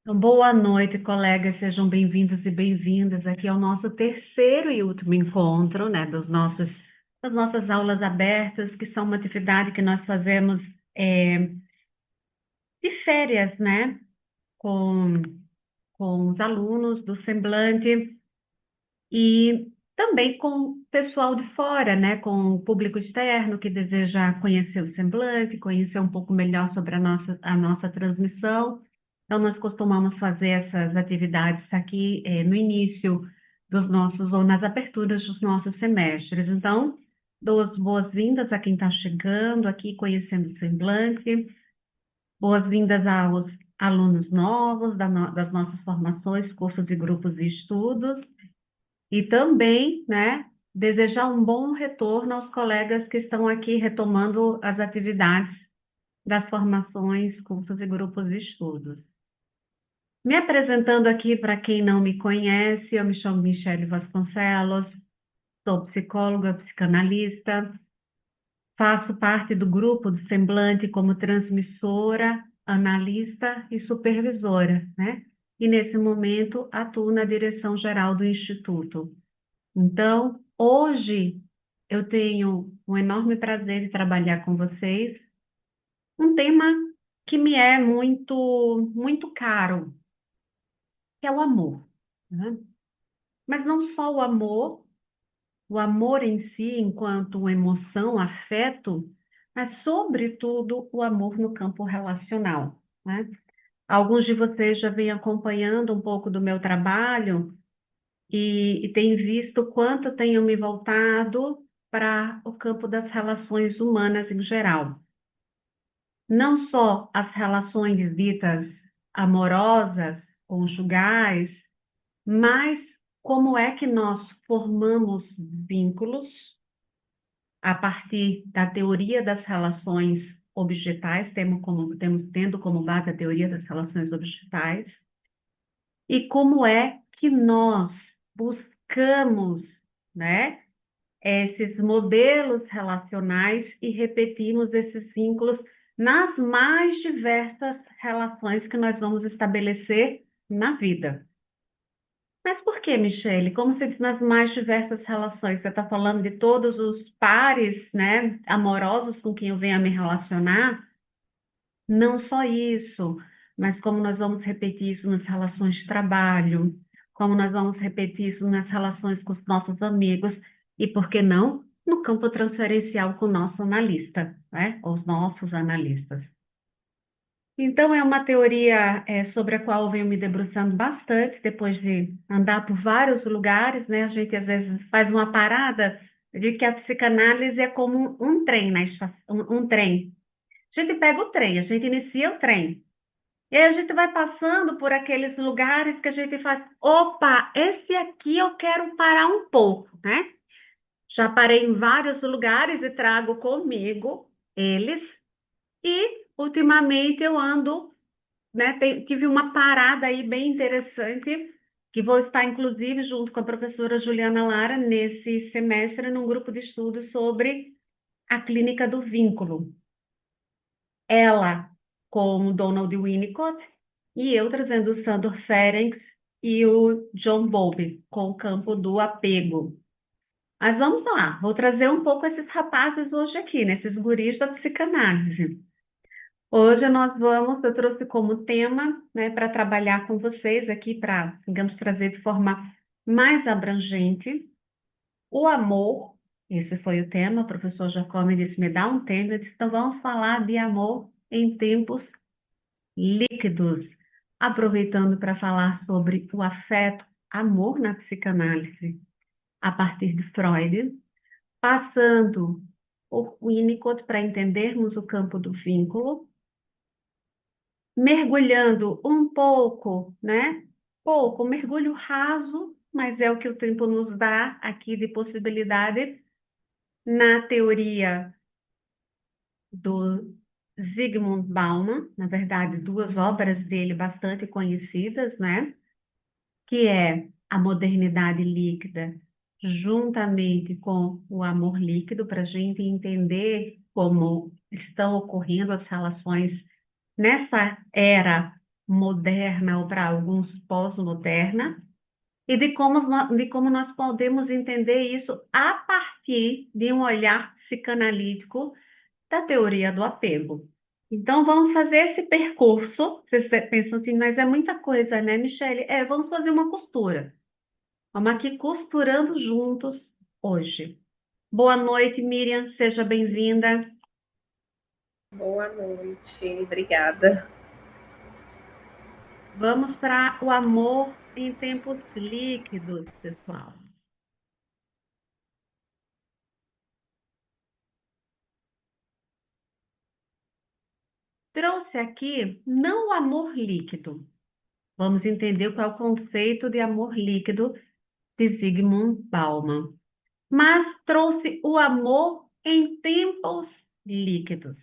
Então, boa noite, colegas, sejam bem-vindos e bem-vindas aqui ao nosso terceiro e último encontro, né, das nossas aulas abertas, que são uma atividade que nós fazemos de férias, né, com, com os alunos do Semblante e também com o pessoal de fora, né, com o público externo que deseja conhecer o Semblante, conhecer um pouco melhor sobre a nossa transmissão. Então, nós costumamos fazer essas atividades aqui no início dos nossos, ou nas aberturas dos nossos semestres. Então, dou as boas-vindas a quem está chegando aqui, conhecendo o Semblante, boas-vindas aos alunos novos das nossas formações, cursos e grupos de estudos, e também, né, desejar um bom retorno aos colegas que estão aqui retomando as atividades das formações, cursos e grupos de estudos. Me apresentando aqui para quem não me conhece, eu me chamo Michele Vasconcelos, sou psicóloga, psicanalista, faço parte do grupo do Semblante como transmissora, analista e supervisora, né? E nesse momento atuo na direção geral do Instituto. Então, hoje eu tenho um enorme prazer de trabalhar com vocês, um tema que me é muito caro, que é o amor, né? Mas não só o amor em si, enquanto emoção, afeto, mas, sobretudo, o amor no campo relacional, né? Alguns de vocês já vêm acompanhando um pouco do meu trabalho e têm visto o quanto eu tenho me voltado para o campo das relações humanas em geral. Não só as relações ditas amorosas, conjugais, mas como é que nós formamos vínculos a partir da teoria das relações objetais, tendo como base a teoria das relações objetais, e como é que nós buscamos, né, esses modelos relacionais e repetimos esses vínculos nas mais diversas relações que nós vamos estabelecer na vida. Mas por que, Michele? Como se diz nas mais diversas relações? Você está falando de todos os pares, né, amorosos com quem eu venho a me relacionar? Não só isso, mas como nós vamos repetir isso nas relações de trabalho, como nós vamos repetir isso nas relações com os nossos amigos, e por que não, no campo transferencial com o nosso analista, né? Os nossos analistas. Então, é uma teoria sobre a qual eu venho me debruçando bastante, depois de andar por vários lugares, né? A gente, às vezes, faz uma parada de que a psicanálise é como um trem na estação, um trem. A gente pega o trem, a gente inicia o trem. E aí a gente vai passando por aqueles lugares que a gente faz, opa, esse aqui eu quero parar um pouco, né? Já parei em vários lugares e trago comigo eles. E, ultimamente, eu ando, né? Tive uma parada aí bem interessante, que vou estar, inclusive, junto com a professora Juliana Lara, nesse semestre, num grupo de estudos sobre a clínica do vínculo. Ela com o Donald Winnicott e eu trazendo o Sandor Ferencz e o John Bowlby com o campo do apego. Mas vamos lá, vou trazer um pouco esses rapazes hoje aqui, nesses guris da psicanálise. Hoje eu trouxe como tema, né, para trabalhar com vocês aqui, para, digamos, trazer de forma mais abrangente, o amor. Esse foi o tema, o professor Jacome disse, me dá um tema, eu disse, então vamos falar de amor em tempos líquidos, aproveitando para falar sobre o afeto, amor na psicanálise, a partir de Freud, passando por Winnicott para entendermos o campo do vínculo, mergulhando um pouco, né? Pouco, mergulho raso, mas é o que o tempo nos dá aqui de possibilidade na teoria do Zygmunt Bauman, na verdade, duas obras dele bastante conhecidas, né? Que é a modernidade líquida, juntamente com o amor líquido, para a gente entender como estão ocorrendo as relações nessa era moderna ou para alguns pós-moderna, e de como nós podemos entender isso a partir de um olhar psicanalítico da teoria do apego. Então, vamos fazer esse percurso. Vocês pensam assim, mas é muita coisa, né, Michele? Vamos fazer uma costura. Vamos aqui costurando juntos hoje. Boa noite, Miriam, seja bem-vinda. Boa noite, obrigada. Vamos para o amor em tempos líquidos, pessoal. Trouxe aqui não o amor líquido. Vamos entender qual é o conceito de amor líquido de Zygmunt Bauman. Mas trouxe o amor em tempos líquidos.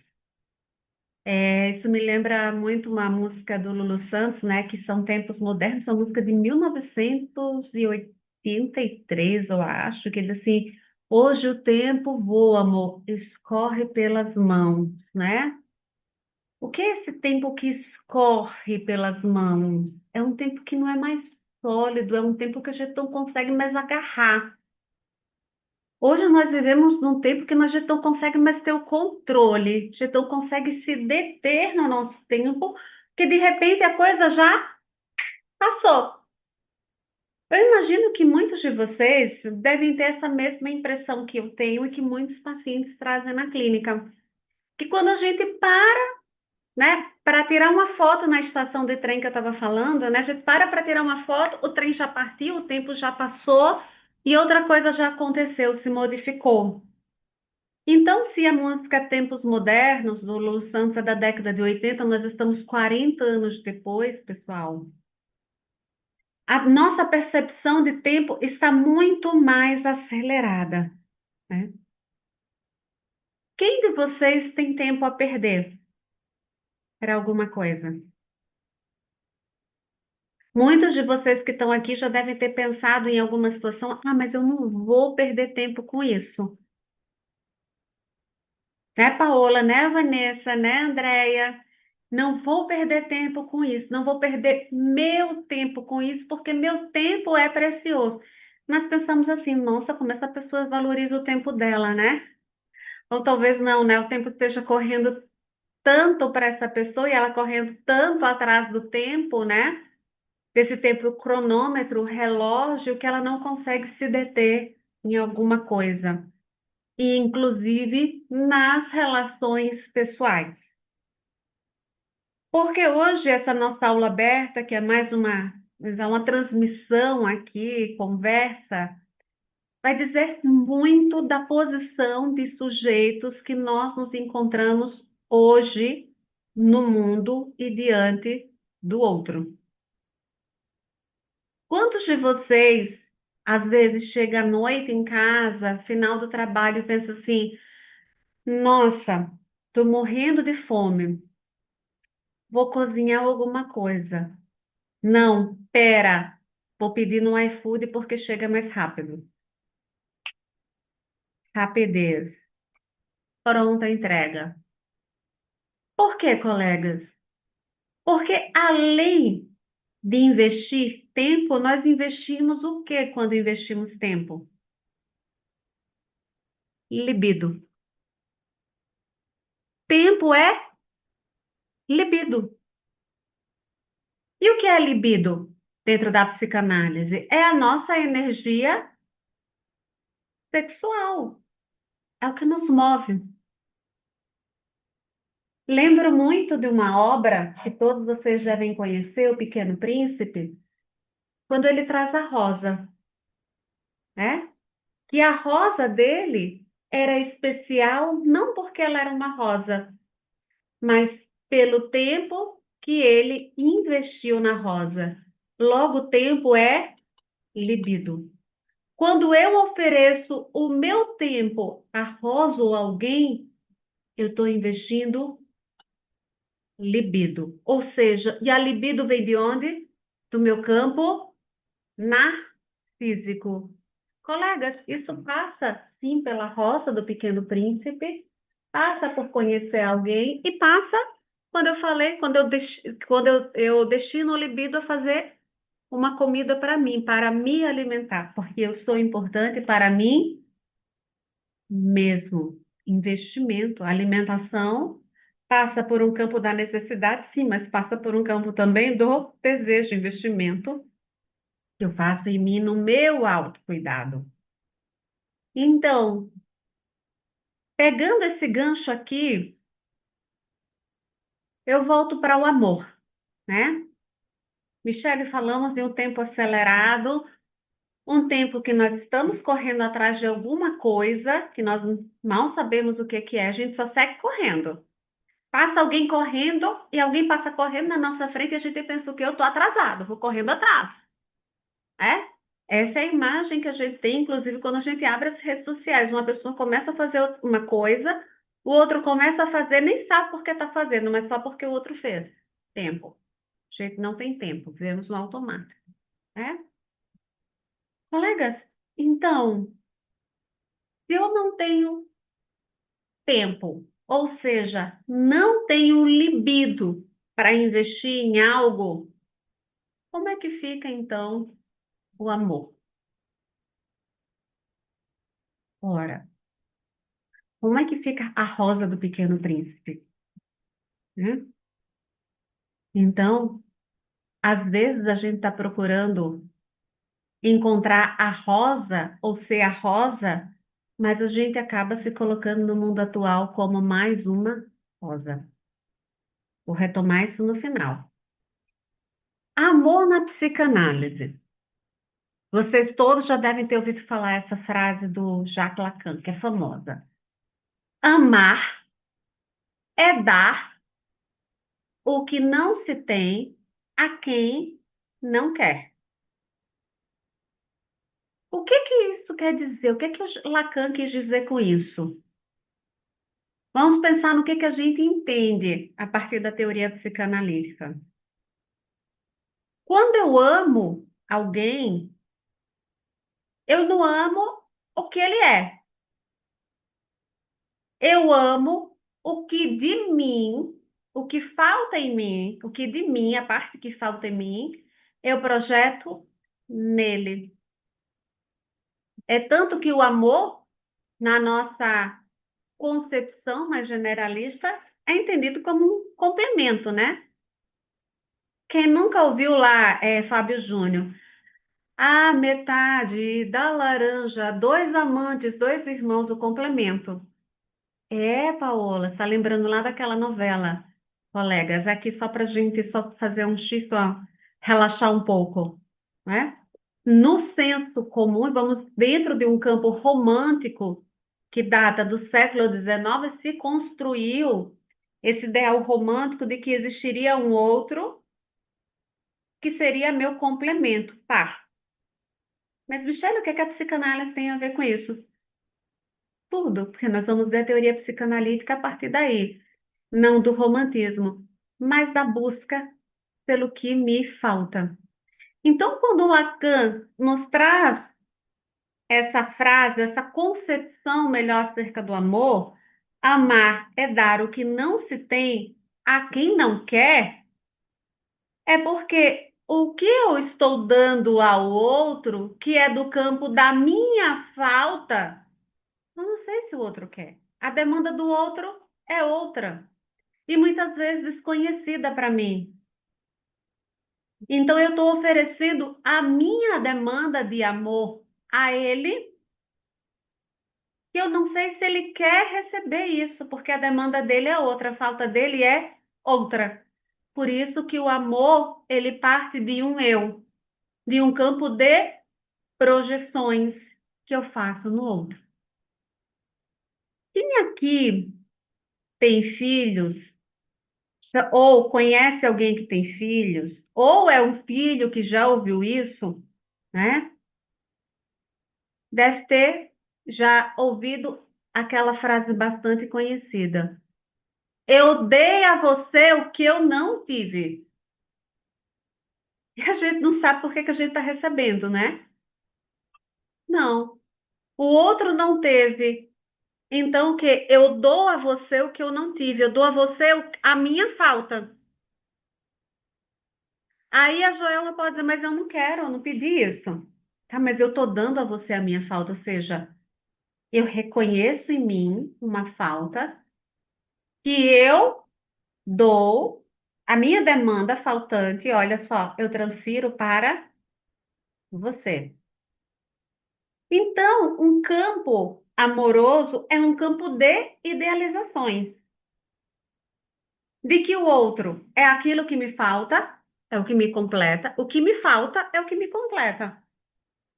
Isso me lembra muito uma música do Lulu Santos, né? Que são tempos modernos, uma música de 1983, eu acho, que diz assim: hoje o tempo voa, amor, escorre pelas mãos, né? O que é esse tempo que escorre pelas mãos? É um tempo que não é mais sólido, é um tempo que a gente não consegue mais agarrar. Hoje nós vivemos num tempo que nós já não consegue mais ter o controle, já não consegue se deter no nosso tempo, que de repente a coisa já passou. Eu imagino que muitos de vocês devem ter essa mesma impressão que eu tenho e que muitos pacientes trazem na clínica, que quando a gente para, né, para tirar uma foto na estação de trem que eu estava falando, né, a gente para tirar uma foto, o trem já partiu, o tempo já passou e outra coisa já aconteceu, se modificou. Então, se a música Tempos Modernos, do Lulu Santos, é da década de 80, nós estamos 40 anos depois, pessoal. A nossa percepção de tempo está muito mais acelerada, né? Quem de vocês tem tempo a perder para alguma coisa? Muitos de vocês que estão aqui já devem ter pensado em alguma situação, mas eu não vou perder tempo com isso. Né, Paola, né, Vanessa, né, Andréia? Não vou perder tempo com isso, não vou perder meu tempo com isso, porque meu tempo é precioso. Nós pensamos assim, nossa, como essa pessoa valoriza o tempo dela, né? Ou talvez não, né? O tempo esteja correndo tanto para essa pessoa e ela correndo tanto atrás do tempo, né? Desse tempo cronômetro, relógio, que ela não consegue se deter em alguma coisa. E inclusive nas relações pessoais. Porque hoje essa nossa aula aberta, que é mais uma transmissão aqui, conversa, vai dizer muito da posição de sujeitos que nós nos encontramos hoje no mundo e diante do outro. Quantos de vocês, às vezes, chega à noite em casa, final do trabalho, e pensa assim, nossa, estou morrendo de fome, vou cozinhar alguma coisa. Não, pera. Vou pedir no iFood porque chega mais rápido. Rapidez. Pronta a entrega. Por quê, colegas? Porque além de investir tempo, nós investimos o que quando investimos tempo? Libido. Tempo é libido. E o que é libido dentro da psicanálise? É a nossa energia sexual. É o que nos move. Lembro muito de uma obra que todos vocês devem conhecer, O Pequeno Príncipe, quando ele traz a rosa, né? Que a rosa dele era especial não porque ela era uma rosa, mas pelo tempo que ele investiu na rosa. Logo, o tempo é libido. Quando eu ofereço o meu tempo a rosa ou alguém, eu estou investindo libido. Ou seja, e a libido vem de onde? Do meu campo narcísico. Colegas, isso passa sim pela roça do Pequeno Príncipe, passa por conhecer alguém e passa Quando eu falei, quando eu destino o libido a fazer uma comida para mim, para me alimentar, porque eu sou importante para mim mesmo. Investimento, alimentação passa por um campo da necessidade, sim, mas passa por um campo também do desejo, investimento que eu faço em mim no meu autocuidado. Então, pegando esse gancho aqui, eu volto para o amor, né? Michele, falamos em um tempo acelerado, um tempo que nós estamos correndo atrás de alguma coisa que nós mal sabemos o que que é, a gente só segue correndo. Passa alguém correndo e alguém passa correndo na nossa frente e a gente pensa que eu estou atrasado, vou correndo atrás. É? Essa é a imagem que a gente tem, inclusive, quando a gente abre as redes sociais. Uma pessoa começa a fazer uma coisa, o outro começa a fazer, nem sabe por que está fazendo, mas só porque o outro fez. Tempo. A gente não tem tempo, vivemos no automático. É? Colegas, então, se eu não tenho tempo, ou seja, não tenho libido para investir em algo, como é que fica então o amor? Ora, como é que fica a rosa do Pequeno Príncipe? Né? Então, às vezes a gente está procurando encontrar a rosa ou ser a rosa, mas a gente acaba se colocando no mundo atual como mais uma rosa. Vou retomar isso no final. Amor na psicanálise. Vocês todos já devem ter ouvido falar essa frase do Jacques Lacan, que é famosa. Amar é dar o que não se tem a quem não quer. O que que isso quer dizer? O que que o Lacan quis dizer com isso? Vamos pensar no que a gente entende a partir da teoria psicanalítica. Quando eu amo alguém, eu não amo o que ele é. Eu amo o que de mim, o que falta em mim, o que de mim, a parte que falta em mim, eu projeto nele. É tanto que o amor, na nossa concepção mais generalista, é entendido como um complemento, né? Quem nunca ouviu lá, Fábio Júnior, a metade da laranja, dois amantes, dois irmãos, o complemento. É, Paola, está lembrando lá daquela novela, colegas, aqui só para a gente só fazer um X, ó, relaxar um pouco, né? No senso comum, vamos dentro de um campo romântico que data do século XIX, se construiu esse ideal romântico de que existiria um outro que seria meu complemento, par. Mas, Michele, o que é que a psicanálise tem a ver com isso? Tudo, porque nós vamos ver a teoria psicanalítica a partir daí, não do romantismo, mas da busca pelo que me falta. Então, quando Lacan nos traz essa frase, essa concepção melhor acerca do amor, amar é dar o que não se tem a quem não quer, é porque o que eu estou dando ao outro, que é do campo da minha falta, eu não sei se o outro quer. A demanda do outro é outra. E muitas vezes desconhecida para mim. Então eu estou oferecendo a minha demanda de amor a ele, que eu não sei se ele quer receber isso, porque a demanda dele é outra, a falta dele é outra. Por isso que o amor, ele parte de um eu, de um campo de projeções que eu faço no outro. Quem aqui tem filhos, ou conhece alguém que tem filhos, ou é um filho que já ouviu isso, né? Deve ter já ouvido aquela frase bastante conhecida. Eu dei a você o que eu não tive. E a gente não sabe por que que a gente está recebendo, né? Não. O outro não teve. Então, o que? Eu dou a você o que eu não tive, eu dou a você a minha falta. Aí a Joelma pode dizer, mas eu não quero, eu não pedi isso. Tá, mas eu estou dando a você a minha falta, ou seja, eu reconheço em mim uma falta que eu dou a minha demanda faltante, olha só, eu transfiro para você. Então, um campo amoroso é um campo de idealizações, de que o outro é aquilo que me falta, é o que me completa, o que me falta é o que me completa.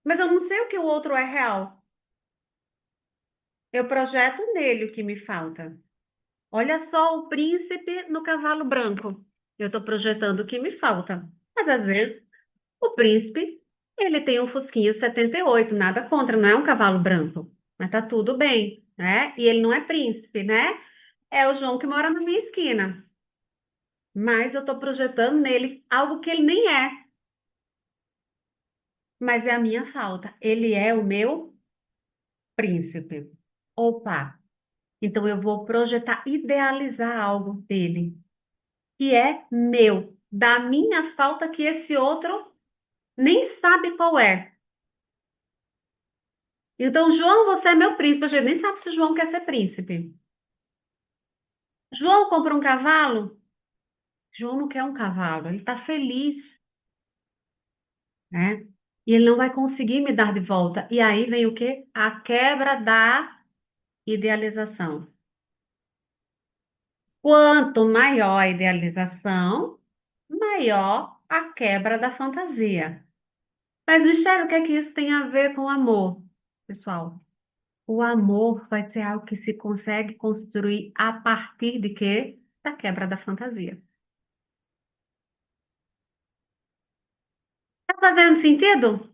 Mas eu não sei o que o outro é real. Eu projeto nele o que me falta. Olha só o príncipe no cavalo branco. Eu estou projetando o que me falta. Mas às vezes o príncipe, ele tem um Fusquinha 78, nada contra, não é um cavalo branco. Mas tá tudo bem, né? E ele não é príncipe, né? É o João que mora na minha esquina. Mas eu estou projetando nele algo que ele nem é. Mas é a minha falta. Ele é o meu príncipe. Opa! Então eu vou projetar, idealizar algo dele, que é meu, da minha falta que esse outro nem sabe qual é. Então, João, você é meu príncipe. A gente nem sabe se João quer ser príncipe. João compra um cavalo? João não quer um cavalo, ele está feliz, né? E ele não vai conseguir me dar de volta. E aí vem o quê? A quebra da idealização. Quanto maior a idealização, maior a quebra da fantasia. Mas, Michele, o que é que isso tem a ver com amor, pessoal? O amor vai ser algo que se consegue construir a partir de quê? Da quebra da fantasia. Tá fazendo sentido?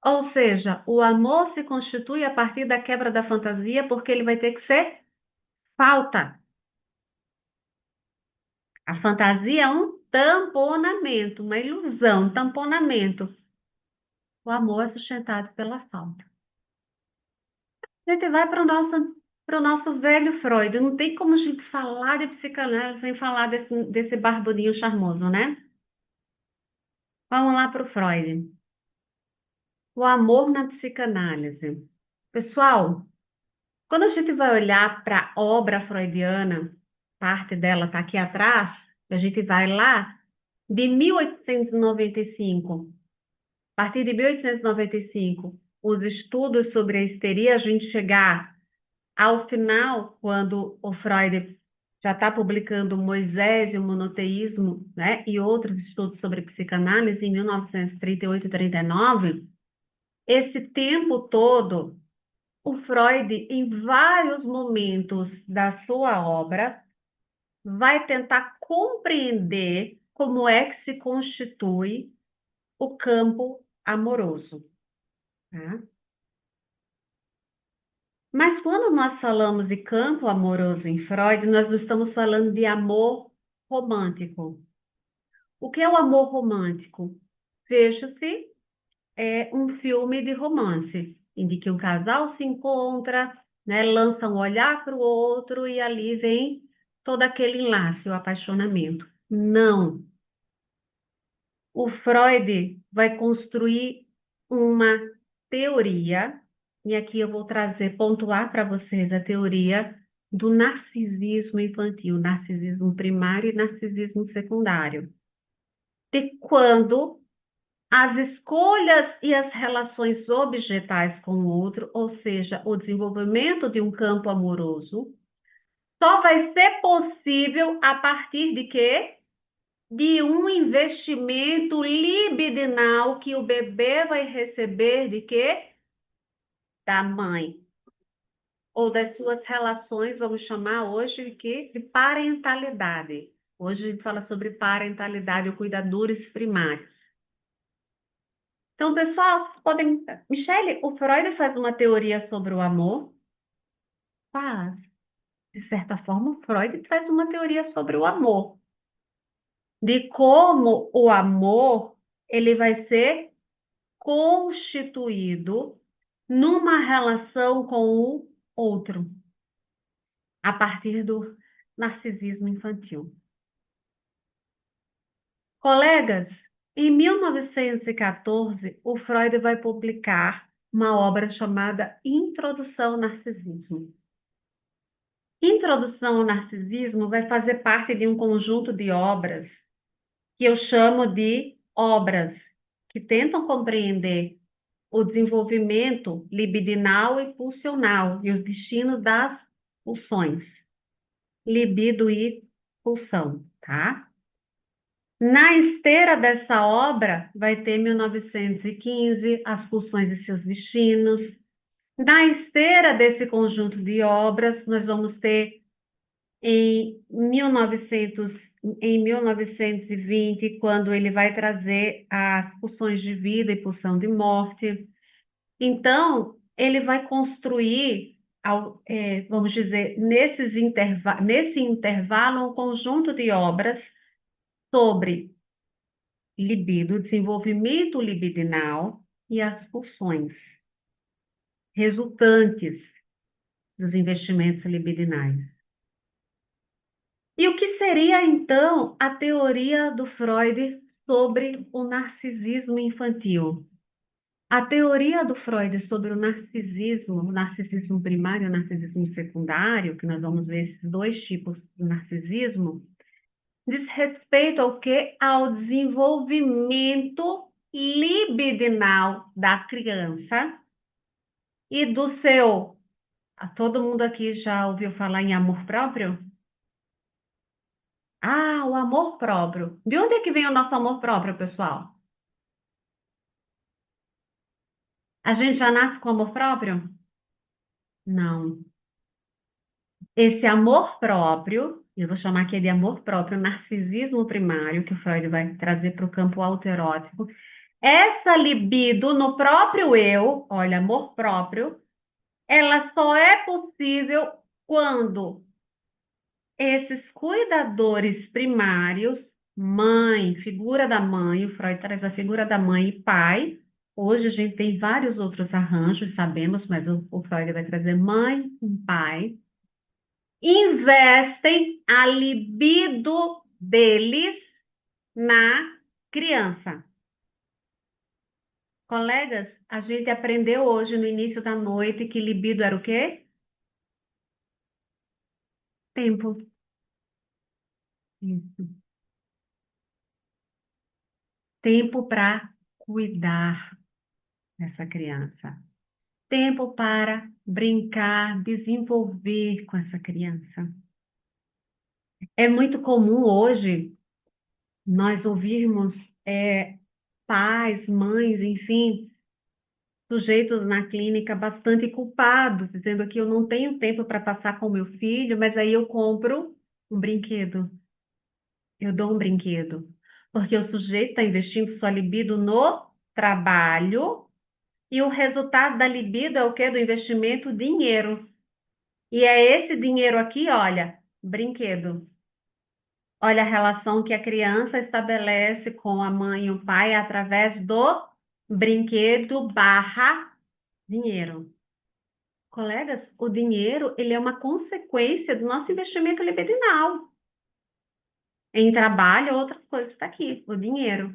Ou seja, o amor se constitui a partir da quebra da fantasia porque ele vai ter que ser falta. A fantasia é um tamponamento, uma ilusão, um tamponamento. O amor é sustentado pela falta. A gente vai para o nosso velho Freud. Não tem como a gente falar de psicanálise sem falar desse barburinho charmoso, né? Vamos lá para o Freud. O amor na psicanálise. Pessoal, quando a gente vai olhar para a obra freudiana, parte dela está aqui atrás, a gente vai lá de 1895. A partir de 1895, os estudos sobre a histeria, a gente chegar ao final, quando o Freud já está publicando Moisés e o monoteísmo, né, e outros estudos sobre psicanálise em 1938 e 39, esse tempo todo, o Freud, em vários momentos da sua obra, vai tentar compreender como é que se constitui o campo amoroso. Tá? Mas quando nós falamos de campo amoroso em Freud, nós não estamos falando de amor romântico. O que é o amor romântico? Veja-se um filme de romance, em que um casal se encontra, né, lança um olhar para o outro e ali vem todo aquele enlace, o apaixonamento. Não. O Freud vai construir uma teoria, e aqui eu vou trazer, pontuar para vocês a teoria do narcisismo infantil, narcisismo primário e narcisismo secundário. De quando as escolhas e as relações objetais com o outro, ou seja, o desenvolvimento de um campo amoroso, só vai ser possível a partir de quê? De um investimento libidinal que o bebê vai receber de quê? Da mãe. Ou das suas relações, vamos chamar hoje de quê? De parentalidade. Hoje a gente fala sobre parentalidade ou cuidadores primários. Então, pessoal, podem. Michele, o Freud faz uma teoria sobre o amor? Faz. De certa forma, o Freud faz uma teoria sobre o amor. De como o amor ele vai ser constituído numa relação com o outro, a partir do narcisismo infantil. Colegas, em 1914, o Freud vai publicar uma obra chamada Introdução ao Narcisismo. Introdução ao Narcisismo vai fazer parte de um conjunto de obras que eu chamo de obras que tentam compreender o desenvolvimento libidinal e pulsional e os destinos das pulsões, libido e pulsão, tá? Na esteira dessa obra vai ter 1915, As Pulsões e Seus Destinos. Na esteira desse conjunto de obras, nós vamos ter em 1920, quando ele vai trazer as pulsões de vida e pulsão de morte. Então, ele vai construir, vamos dizer, nesse intervalo, um conjunto de obras sobre libido, desenvolvimento libidinal e as pulsões resultantes dos investimentos libidinais. E o que seria, então, a teoria do Freud sobre o narcisismo infantil? A teoria do Freud sobre o narcisismo primário e o narcisismo secundário, que nós vamos ver esses dois tipos de narcisismo, diz respeito ao quê? Ao desenvolvimento libidinal da criança e do seu... Todo mundo aqui já ouviu falar em amor próprio? Ah, o amor próprio. De onde é que vem o nosso amor próprio, pessoal? A gente já nasce com amor próprio? Não. Esse amor próprio, eu vou chamar aqui de amor próprio, narcisismo primário, que o Freud vai trazer para o campo autoerótico. Essa libido no próprio eu, olha, amor próprio, ela só é possível quando esses cuidadores primários, mãe, figura da mãe, o Freud traz a figura da mãe e pai. Hoje a gente tem vários outros arranjos, sabemos, mas o Freud vai trazer mãe e pai. Investem a libido deles na criança. Colegas, a gente aprendeu hoje no início da noite que libido era o quê? Tempo. Isso. Tempo para cuidar dessa criança. Tempo para brincar, desenvolver com essa criança. É muito comum hoje nós ouvirmos pais, mães, enfim, sujeitos na clínica bastante culpados, dizendo que eu não tenho tempo para passar com meu filho, mas aí eu compro um brinquedo. Eu dou um brinquedo. Porque o sujeito está investindo sua libido no trabalho e o resultado da libido é o quê? Do investimento? Dinheiro. E é esse dinheiro aqui, olha, brinquedo. Olha a relação que a criança estabelece com a mãe e o pai através do brinquedo barra dinheiro. Colegas, o dinheiro, ele é uma consequência do nosso investimento libidinal. Em trabalho, outras coisas está aqui, o dinheiro.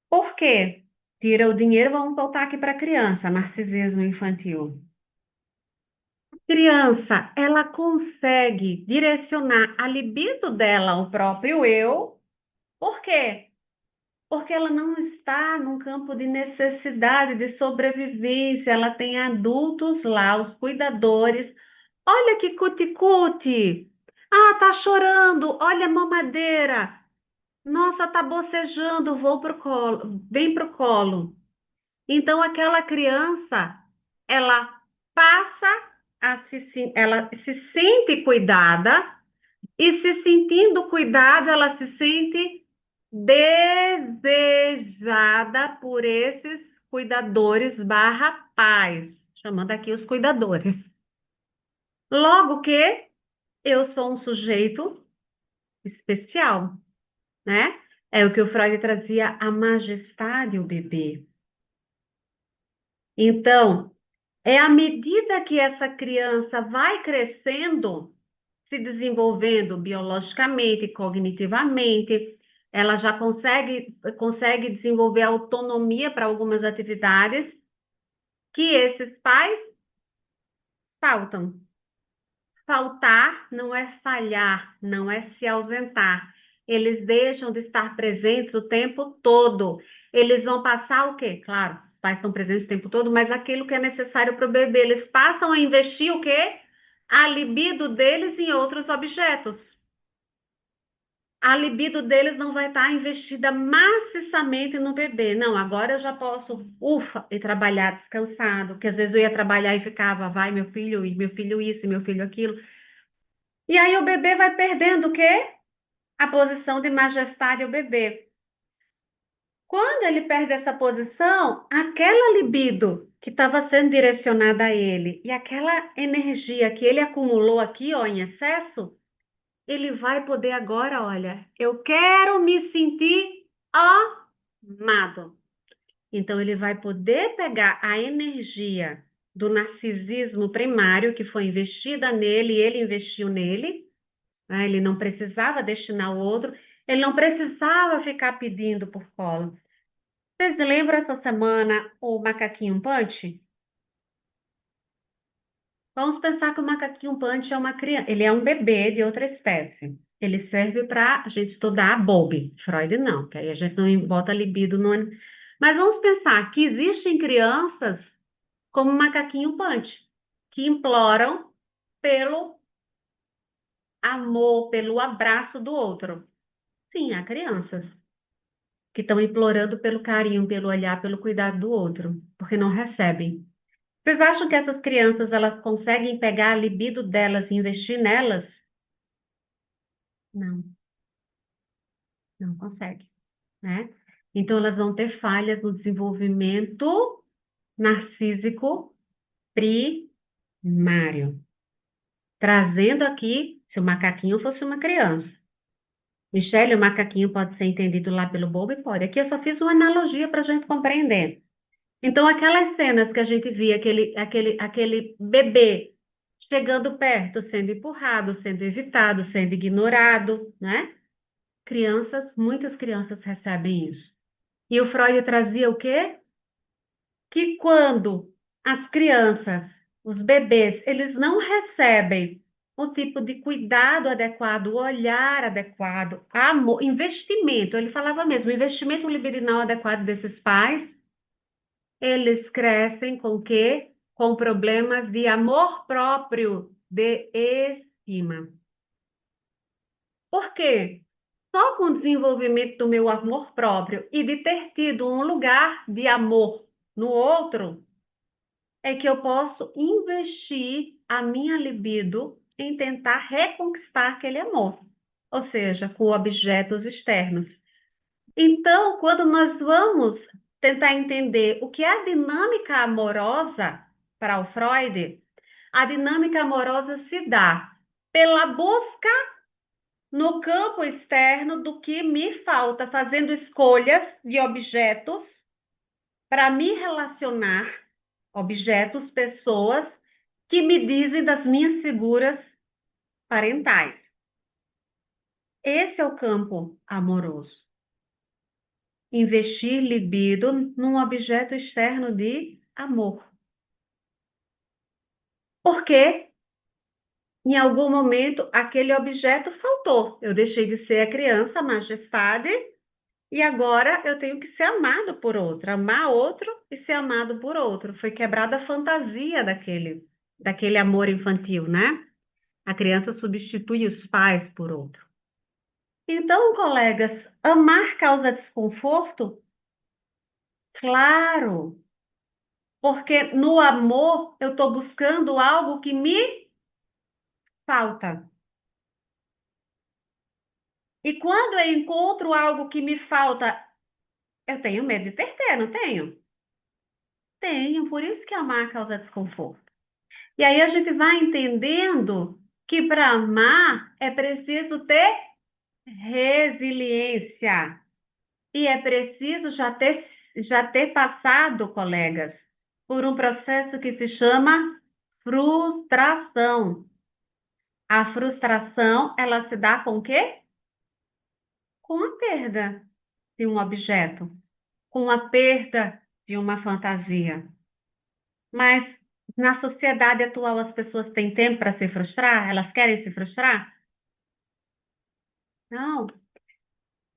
Por quê? Tira o dinheiro, vamos voltar aqui para a criança, narcisismo infantil. A criança, ela consegue direcionar a libido dela ao próprio eu. Por quê? Porque ela não está num campo de necessidade, de sobrevivência, ela tem adultos lá, os cuidadores. Olha que cuti-cuti! Ah, tá chorando, olha a mamadeira. Nossa, tá bocejando, vou pro colo, vem pro colo. Então aquela criança, ela passa ela se sente cuidada e se sentindo cuidada, ela se sente desejada por esses cuidadores barra pais, chamando aqui os cuidadores. Logo que eu sou um sujeito especial, né? É o que o Freud trazia, a majestade o bebê. Então, é à medida que essa criança vai crescendo, se desenvolvendo biologicamente, cognitivamente, ela já consegue desenvolver autonomia para algumas atividades que esses pais faltam. Faltar não é falhar, não é se ausentar. Eles deixam de estar presentes o tempo todo. Eles vão passar o quê? Claro, os pais estão presentes o tempo todo, mas aquilo que é necessário para o bebê. Eles passam a investir o quê? A libido deles em outros objetos. A libido deles não vai estar investida maciçamente no bebê. Não, agora eu já posso, ufa, e trabalhar descansado, que às vezes eu ia trabalhar e ficava, vai e meu filho isso, e meu filho aquilo. E aí o bebê vai perdendo o quê? A posição de majestade ao bebê. Quando ele perde essa posição, aquela libido que estava sendo direcionada a ele e aquela energia que ele acumulou aqui, ó, em excesso, ele vai poder agora, olha, eu quero me sentir amado. Então ele vai poder pegar a energia do narcisismo primário que foi investida nele e ele investiu nele, né? Ele não precisava destinar o outro, ele não precisava ficar pedindo por colo. Vocês lembram essa semana o macaquinho Punch? Vamos pensar que o macaquinho Punch é uma criança, ele é um bebê de outra espécie. Ele serve para a gente estudar a Bowlby, Freud não, que aí a gente não bota libido no... Mas vamos pensar que existem crianças como o macaquinho Punch, que imploram pelo amor, pelo abraço do outro. Sim, há crianças que estão implorando pelo carinho, pelo olhar, pelo cuidado do outro, porque não recebem. Vocês acham que essas crianças elas conseguem pegar a libido delas e investir nelas? Não, não conseguem, né? Então elas vão ter falhas no desenvolvimento narcísico primário. Trazendo aqui, se o macaquinho fosse uma criança. Michele, o macaquinho pode ser entendido lá pelo bobo? Pode. Aqui eu só fiz uma analogia para a gente compreender. Então, aquelas cenas que a gente via, aquele bebê chegando perto, sendo empurrado, sendo evitado, sendo ignorado, né? Muitas crianças recebem isso. E o Freud trazia o quê? Que quando as crianças, os bebês, eles não recebem o tipo de cuidado adequado, o olhar adequado, amor, investimento, ele falava mesmo, investimento libidinal adequado desses pais, eles crescem com o quê? Com problemas de amor próprio, de estima. Por quê? Só com o desenvolvimento do meu amor próprio e de ter tido um lugar de amor no outro, é que eu posso investir a minha libido em tentar reconquistar aquele amor, ou seja, com objetos externos. Então, quando nós vamos tentar entender o que é a dinâmica amorosa para o Freud, a dinâmica amorosa se dá pela busca no campo externo do que me falta, fazendo escolhas de objetos para me relacionar, objetos, pessoas que me dizem das minhas figuras parentais. Esse é o campo amoroso. Investir libido num objeto externo de amor. Porque em algum momento aquele objeto faltou. Eu deixei de ser a criança, a majestade, e agora eu tenho que ser amado por outro, amar outro e ser amado por outro. Foi quebrada a fantasia daquele amor infantil, né? A criança substitui os pais por outro. Então, colegas, amar causa desconforto? Claro, porque no amor eu estou buscando algo que me falta. E quando eu encontro algo que me falta, eu tenho medo de perder, não tenho? Tenho, por isso que amar causa desconforto. E aí a gente vai entendendo que para amar é preciso ter resiliência. E é preciso já ter passado, colegas, por um processo que se chama frustração. A frustração, ela se dá com o quê? Com a perda de um objeto, com a perda de uma fantasia. Mas na sociedade atual as pessoas têm tempo para se frustrar? Elas querem se frustrar? Não.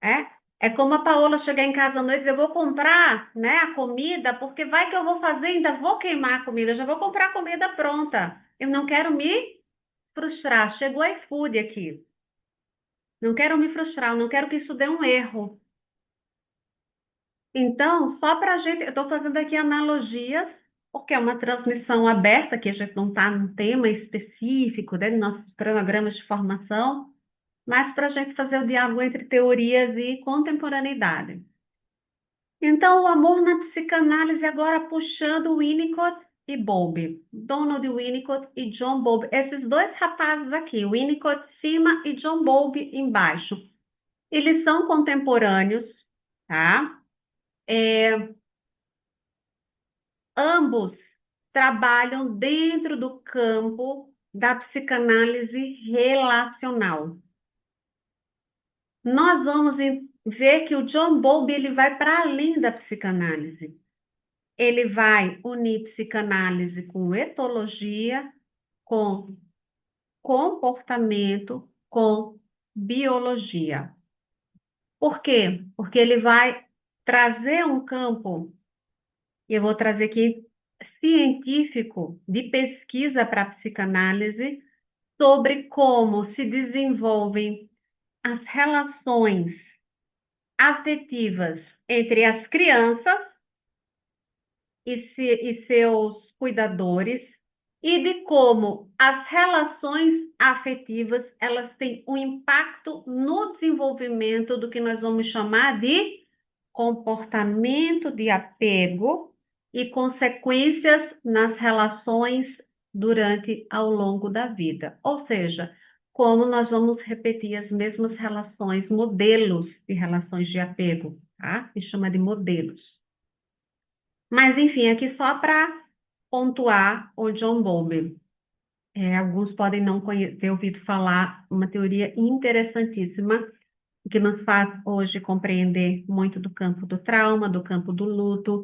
É como a Paola chegar em casa à noite e dizer, eu vou comprar, né, a comida, porque vai que eu vou fazer, ainda vou queimar a comida, eu já vou comprar a comida pronta. Eu não quero me frustrar. Chegou a iFood aqui. Não quero me frustrar, eu não quero que isso dê um erro. Então, só para a gente, eu estou fazendo aqui analogias, porque é uma transmissão aberta, que a gente não está num tema específico, né, de nossos programas de formação, mas para a gente fazer o diálogo entre teorias e contemporaneidade. Então, o amor na psicanálise agora puxando Winnicott e Bowlby. Donald Winnicott e John Bowlby. Esses dois rapazes aqui, Winnicott em cima e John Bowlby embaixo. Eles são contemporâneos, tá? Ambos trabalham dentro do campo da psicanálise relacional. Nós vamos ver que o John Bowlby ele vai para além da psicanálise. Ele vai unir psicanálise com etologia, com comportamento, com biologia. Por quê? Porque ele vai trazer um campo, e eu vou trazer aqui, científico, de pesquisa para a psicanálise, sobre como se desenvolvem as relações afetivas entre as crianças e seus cuidadores, e de como as relações afetivas elas têm um impacto no desenvolvimento do que nós vamos chamar de comportamento de apego e consequências nas relações durante ao longo da vida. Ou seja, como nós vamos repetir as mesmas relações, modelos de relações de apego, tá? Se chama de modelos. Mas, enfim, aqui só para pontuar o John Bowlby. Alguns podem não ter ouvido falar, uma teoria interessantíssima, que nos faz hoje compreender muito do campo do trauma, do campo do luto,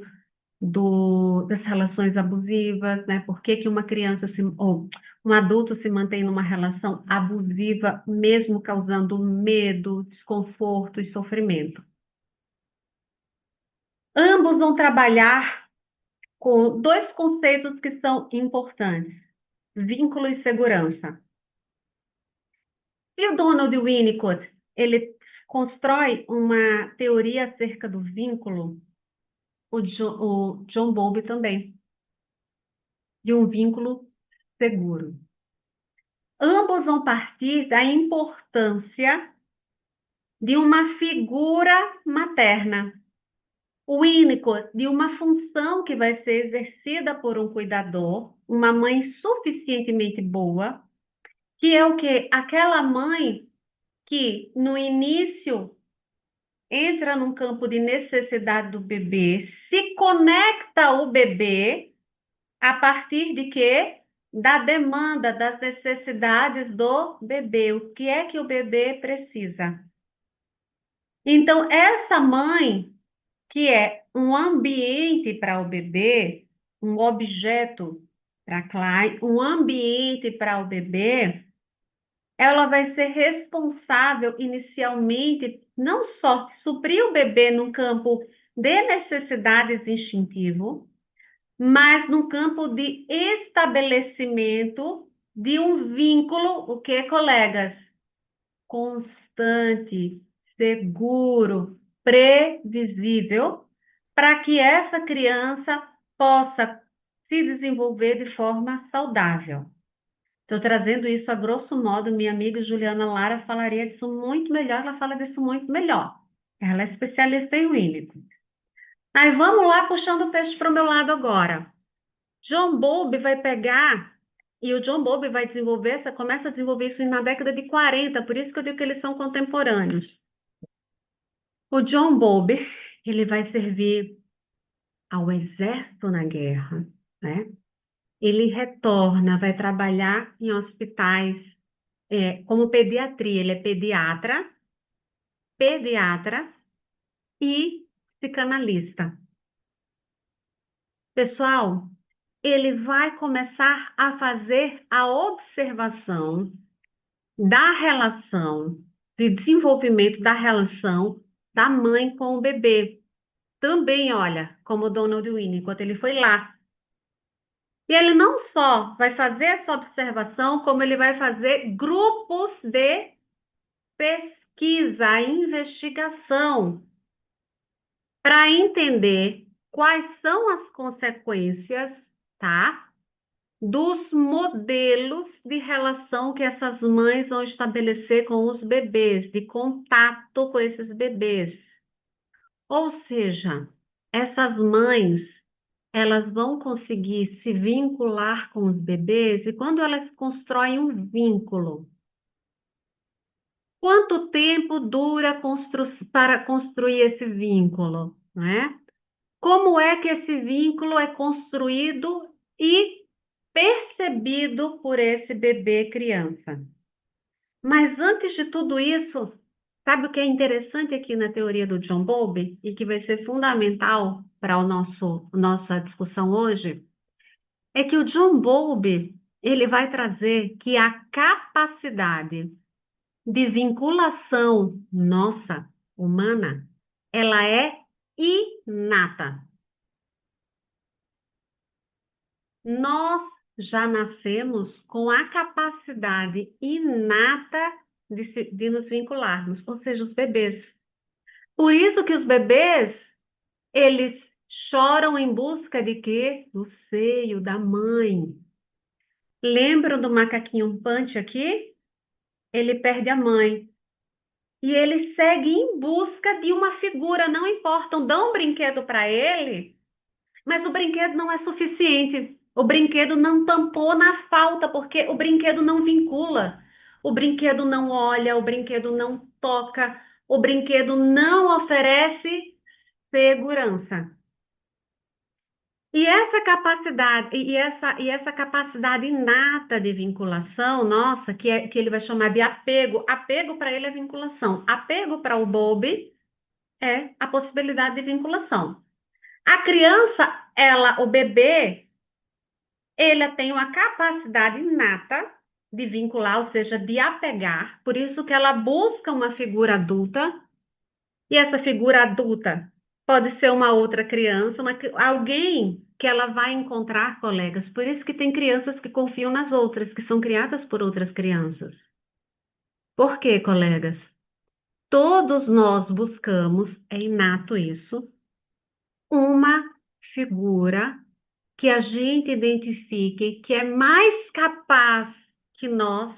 das relações abusivas, né? Por que que uma criança ou um adulto se mantém numa relação abusiva, mesmo causando medo, desconforto e sofrimento. Ambos vão trabalhar com dois conceitos que são importantes: vínculo e segurança. E o Donald Winnicott, ele constrói uma teoria acerca do vínculo, o John Bowlby também, de um vínculo seguro. Ambos vão partir da importância de uma figura materna. O Winnicott, de uma função que vai ser exercida por um cuidador, uma mãe suficientemente boa, que é o quê? Aquela mãe que no início entra num campo de necessidade do bebê, se conecta ao bebê a partir de quê? Da demanda, das necessidades do bebê. O que é que o bebê precisa? Então, essa mãe, que é um ambiente para o bebê, um objeto para Klein, um ambiente para o bebê, ela vai ser responsável inicialmente não só suprir o bebê no campo de necessidades instintivo, mas no campo de estabelecimento de um vínculo, o que, colegas? Constante, seguro, previsível, para que essa criança possa se desenvolver de forma saudável. Estou trazendo isso a grosso modo, minha amiga Juliana Lara falaria disso muito melhor, ela fala disso muito melhor. Ela é especialista em Winnicott. Aí vamos lá, puxando o peixe para o meu lado agora. John Bowlby vai pegar, e o John Bowlby vai desenvolver, começa a desenvolver isso na década de 40, por isso que eu digo que eles são contemporâneos. O John Bowlby, ele vai servir ao exército na guerra, né? Ele retorna, vai trabalhar em hospitais, como pediatria. Ele é pediatra e psicanalista. Pessoal, ele vai começar a fazer a observação da relação, de desenvolvimento da relação da mãe com o bebê. Também, olha, como o Donald Winnicott, ele foi lá. E ele não só vai fazer essa observação, como ele vai fazer grupos de pesquisa, investigação, para entender quais são as consequências, tá? Dos modelos de relação que essas mães vão estabelecer com os bebês, de contato com esses bebês. Ou seja, essas mães, elas vão conseguir se vincular com os bebês e quando elas constroem um vínculo, quanto tempo dura para construir esse vínculo, né? Como é que esse vínculo é construído e percebido por esse bebê criança? Mas antes de tudo isso, sabe o que é interessante aqui na teoria do John Bowlby e que vai ser fundamental para nossa discussão hoje? É que o John Bowlby, ele vai trazer que a capacidade de vinculação nossa, humana, ela é inata. Nós já nascemos com a capacidade inata de nos vincularmos, ou seja, os bebês. Por isso que os bebês, eles choram em busca de quê? Do seio da mãe. Lembram do macaquinho Punch aqui? Ele perde a mãe. E ele segue em busca de uma figura, não importa, dão um brinquedo para ele, mas o brinquedo não é suficiente. O brinquedo não tampou na falta, porque o brinquedo não vincula. O brinquedo não olha, o brinquedo não toca, o brinquedo não oferece segurança. E essa capacidade inata de vinculação, nossa, que ele vai chamar de apego. Apego para ele é vinculação. Apego para o Bowlby é a possibilidade de vinculação. A criança, o bebê, ele tem uma capacidade inata de vincular, ou seja, de apegar. Por isso que ela busca uma figura adulta. E essa figura adulta pode ser uma outra criança, alguém que ela vai encontrar, colegas. Por isso que tem crianças que confiam nas outras, que são criadas por outras crianças. Por quê, colegas? Todos nós buscamos, é inato isso, uma figura que a gente identifique que é mais capaz que nós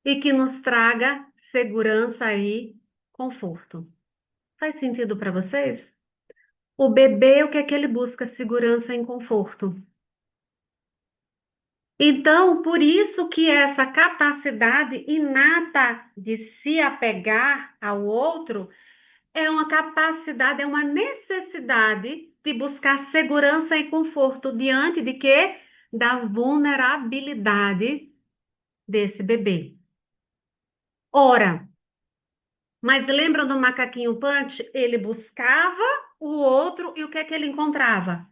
e que nos traga segurança e conforto. Faz sentido para vocês? O bebê, o que é que ele busca? Segurança e conforto. Então, por isso que essa capacidade inata de se apegar ao outro é uma capacidade, é uma necessidade de buscar segurança e conforto diante de quê? Da vulnerabilidade desse bebê. Ora, mas lembram do macaquinho Punch? Ele buscava o outro e o que é que ele encontrava?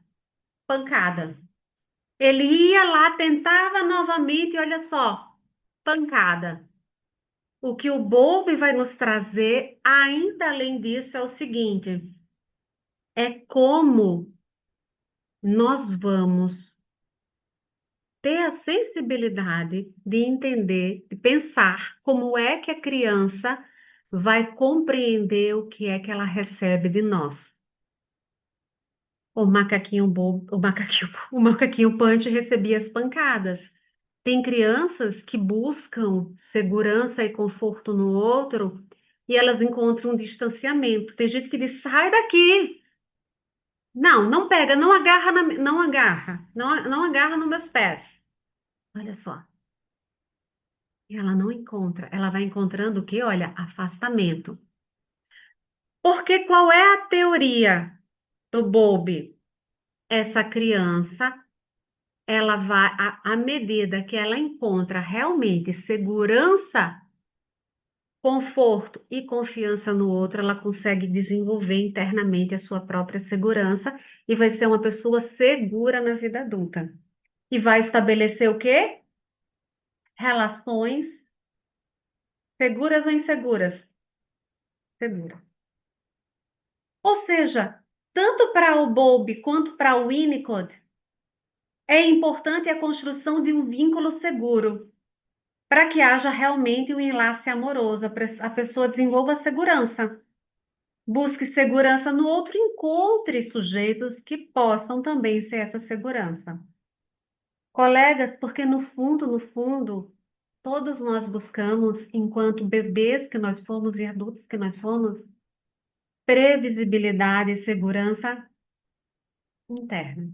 Pancada. Ele ia lá, tentava novamente, e olha só, pancada. O que o Bowlby vai nos trazer, ainda além disso, é o seguinte: é como nós vamos ter a sensibilidade de entender, de pensar como é que a criança vai compreender o que é que ela recebe de nós. O macaquinho Punch recebia as pancadas. Tem crianças que buscam segurança e conforto no outro e elas encontram um distanciamento. Tem gente que diz, sai daqui. Não, não pega, não agarra, não agarra nos meus pés. Olha só. E ela não encontra, ela vai encontrando o quê? Olha, afastamento. Porque qual é a teoria do Bowlby? essa criança, ela vai, à medida que ela encontra realmente segurança, conforto e confiança no outro, ela consegue desenvolver internamente a sua própria segurança e vai ser uma pessoa segura na vida adulta. E vai estabelecer o quê? Relações seguras ou inseguras? Seguras. Ou seja, tanto para o Bowlby quanto para o Winnicott, é importante a construção de um vínculo seguro, para que haja realmente um enlace amoroso, a pessoa desenvolva segurança. Busque segurança no outro, encontre sujeitos que possam também ser essa segurança. Colegas, porque no fundo, todos nós buscamos, enquanto bebês que nós fomos e adultos que nós fomos, previsibilidade e segurança interna.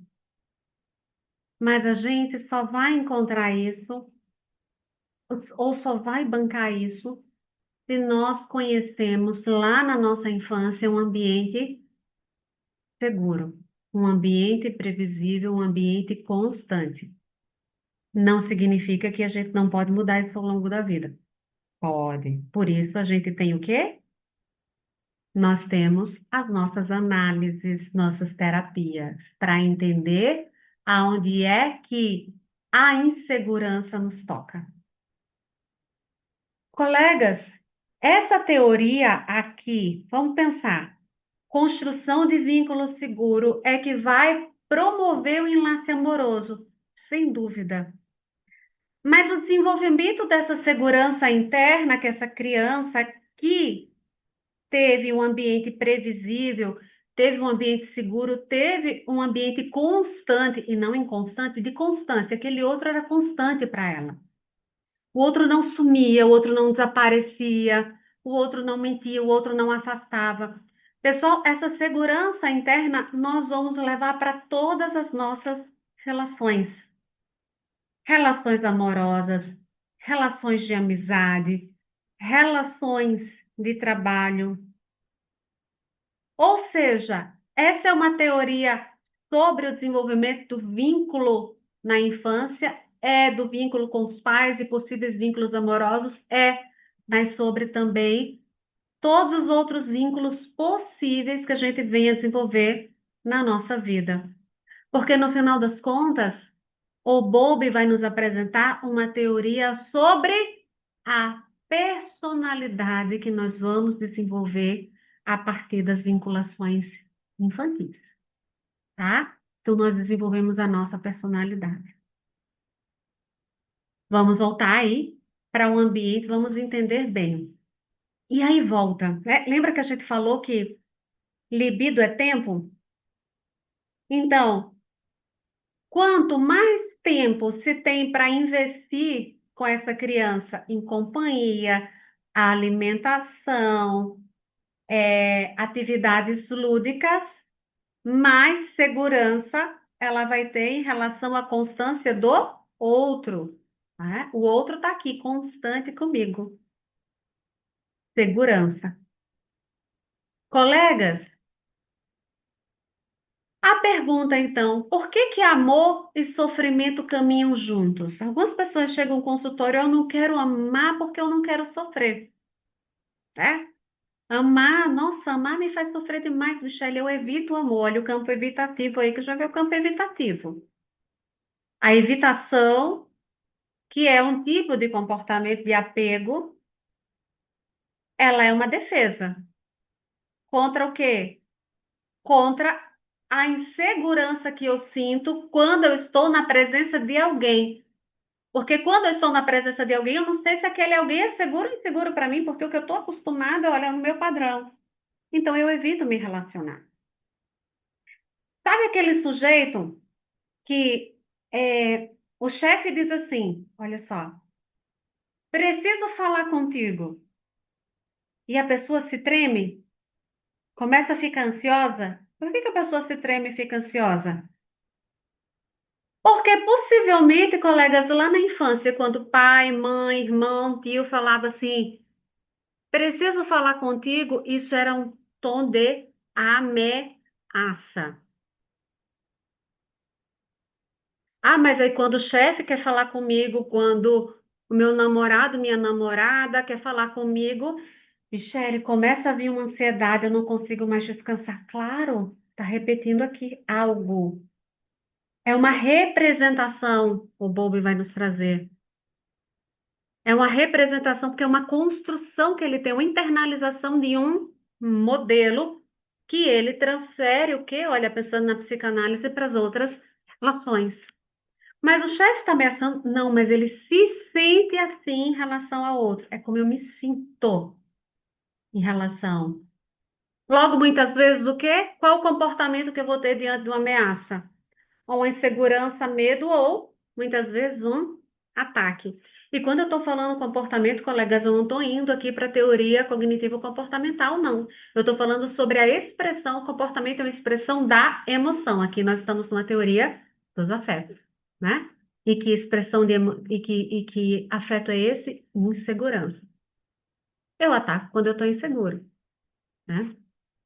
Mas a gente só vai encontrar isso, ou só vai bancar isso, se nós conhecemos lá na nossa infância um ambiente seguro, um ambiente previsível, um ambiente constante. Não significa que a gente não pode mudar isso ao longo da vida. Pode. Por isso a gente tem o quê? Nós temos as nossas análises, nossas terapias, para entender aonde é que a insegurança nos toca. Colegas, essa teoria aqui, vamos pensar, construção de vínculo seguro é que vai promover o enlace amoroso, sem dúvida. Mas o desenvolvimento dessa segurança interna que essa criança que teve um ambiente previsível, teve um ambiente seguro, teve um ambiente constante, e não inconstante, de constância. Aquele outro era constante para ela. O outro não sumia, o outro não desaparecia, o outro não mentia, o outro não afastava. Pessoal, essa segurança interna nós vamos levar para todas as nossas relações. Relações amorosas, relações de amizade, relações de trabalho. Ou seja, essa é uma teoria sobre o desenvolvimento do vínculo na infância, é do vínculo com os pais e possíveis vínculos amorosos, mas sobre também todos os outros vínculos possíveis que a gente venha desenvolver na nossa vida. Porque no final das contas, o Bowlby vai nos apresentar uma teoria sobre a personalidade que nós vamos desenvolver a partir das vinculações infantis, tá? Então, nós desenvolvemos a nossa personalidade. Vamos voltar aí para o ambiente, vamos entender bem. E aí volta, né? Lembra que a gente falou que libido é tempo? Então, quanto mais tempo se tem para investir com essa criança em companhia, alimentação, atividades lúdicas, mais segurança ela vai ter em relação à constância do outro. Né? O outro está aqui, constante comigo. Segurança. Colegas, a pergunta então, por que que amor e sofrimento caminham juntos? Algumas pessoas chegam ao consultório, eu não quero amar porque eu não quero sofrer. Né? Amar, nossa, amar me faz sofrer demais, Michele, eu evito o amor. Olha o campo evitativo aí, que já vê o campo evitativo. A evitação, que é um tipo de comportamento de apego, ela é uma defesa. Contra o quê? Contra a insegurança que eu sinto quando eu estou na presença de alguém. Porque quando eu estou na presença de alguém, eu não sei se aquele alguém é seguro ou inseguro para mim, porque o que eu estou acostumada, olha, é o meu padrão. Então eu evito me relacionar. Sabe aquele sujeito que o chefe diz assim, olha só, preciso falar contigo. E a pessoa se treme, começa a ficar ansiosa. Por que que a pessoa se treme e fica ansiosa? Porque possivelmente, colegas, lá na infância, quando pai, mãe, irmão, tio falava assim, preciso falar contigo, isso era um tom de ameaça. Ah, mas aí quando o chefe quer falar comigo, quando o meu namorado, minha namorada quer falar comigo, Michele, começa a vir uma ansiedade, eu não consigo mais descansar. Claro, está repetindo aqui algo. É uma representação, o Bowlby vai nos trazer. É uma representação, porque é uma construção que ele tem, uma internalização de um modelo que ele transfere o quê? Olha, pensando na psicanálise para as outras relações. Mas o chefe está ameaçando? Não, mas ele se sente assim em relação a outros. É como eu me sinto em relação. Logo, muitas vezes, o quê? Qual o comportamento que eu vou ter diante de uma ameaça? Ou uma insegurança, medo, ou, muitas vezes, um ataque. E quando eu estou falando comportamento, colegas, eu não estou indo aqui para a teoria cognitivo-comportamental, não. Eu estou falando sobre a expressão, o comportamento é uma expressão da emoção. Aqui nós estamos numa teoria dos afetos, né? E que expressão e que afeto é esse? Insegurança. Eu ataco quando eu estou inseguro, né?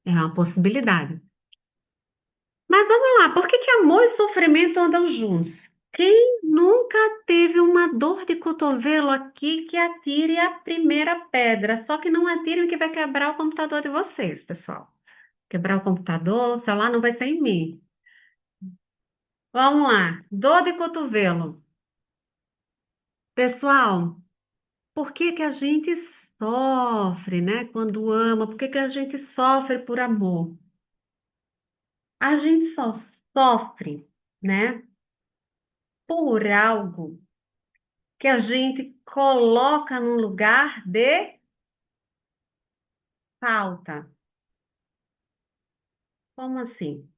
É uma possibilidade. Mas vamos lá, por que que amor e sofrimento andam juntos? Quem nunca teve uma dor de cotovelo aqui que atire a primeira pedra? Só que não atire o que vai quebrar o computador de vocês, pessoal. Quebrar o computador, o celular não vai ser em mim. Vamos lá, dor de cotovelo. Pessoal, por que que a gente sofre, né? Quando ama, por que que a gente sofre por amor? A gente só sofre, né? Por algo que a gente coloca num lugar de falta. Como assim?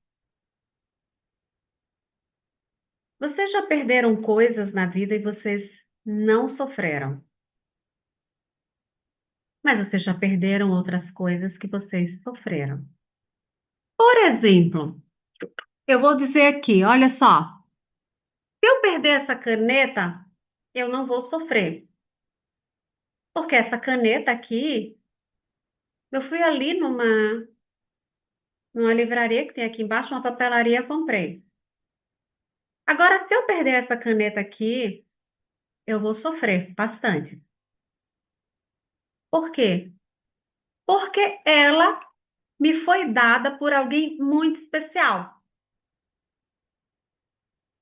Vocês já perderam coisas na vida e vocês não sofreram, mas vocês já perderam outras coisas que vocês sofreram. Por exemplo, eu vou dizer aqui, olha só, se eu perder essa caneta, eu não vou sofrer, porque essa caneta aqui, eu fui ali numa livraria que tem aqui embaixo, uma papelaria, comprei. Agora, se eu perder essa caneta aqui, eu vou sofrer bastante. Por quê? Porque ela me foi dada por alguém muito especial,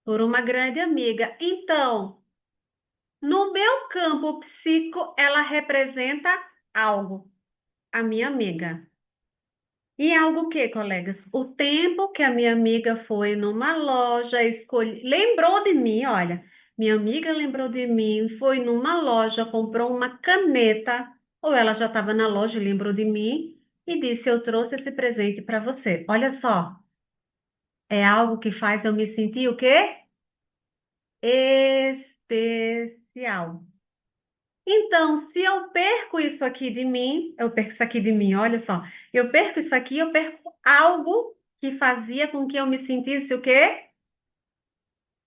por uma grande amiga. Então, no meu campo psíquico, ela representa algo, a minha amiga. E algo que, colegas? O tempo que a minha amiga foi numa loja, lembrou de mim, olha, minha amiga lembrou de mim, foi numa loja, comprou uma caneta, ou ela já estava na loja e lembrou de mim, e disse, eu trouxe esse presente para você. Olha só, é algo que faz eu me sentir o quê? Especial. Então, se eu perco isso aqui de mim, eu perco isso aqui de mim, olha só, eu perco isso aqui, eu perco algo que fazia com que eu me sentisse o quê?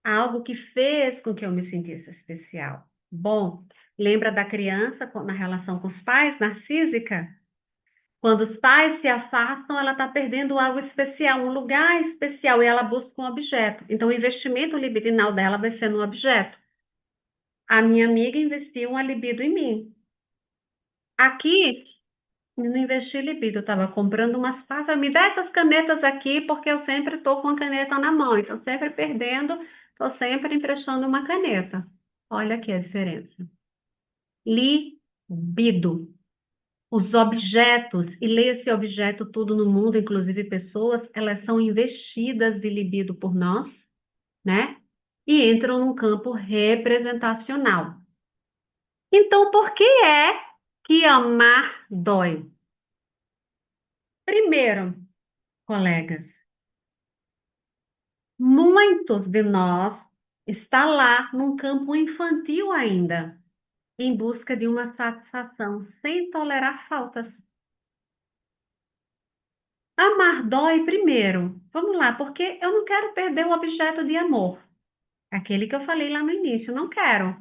Algo que fez com que eu me sentisse especial. Bom, lembra da criança na relação com os pais, narcísica? Quando os pais se afastam, ela está perdendo algo especial, um lugar especial, e ela busca um objeto. Então, o investimento libidinal dela vai ser no objeto. A minha amiga investiu uma libido em mim. Aqui, eu não investi libido, eu estava comprando umas pastas. Me dá essas canetas aqui, porque eu sempre estou com a caneta na mão. Então, sempre perdendo, estou sempre emprestando uma caneta. Olha aqui a diferença. Libido. Os objetos, e leia esse objeto tudo no mundo, inclusive pessoas, elas são investidas de libido por nós, né? E entram num campo representacional. Então, por que é que amar dói? Primeiro, colegas, muitos de nós está lá num campo infantil ainda, em busca de uma satisfação, sem tolerar faltas. Amar dói primeiro. Vamos lá, porque eu não quero perder o objeto de amor. Aquele que eu falei lá no início, não quero.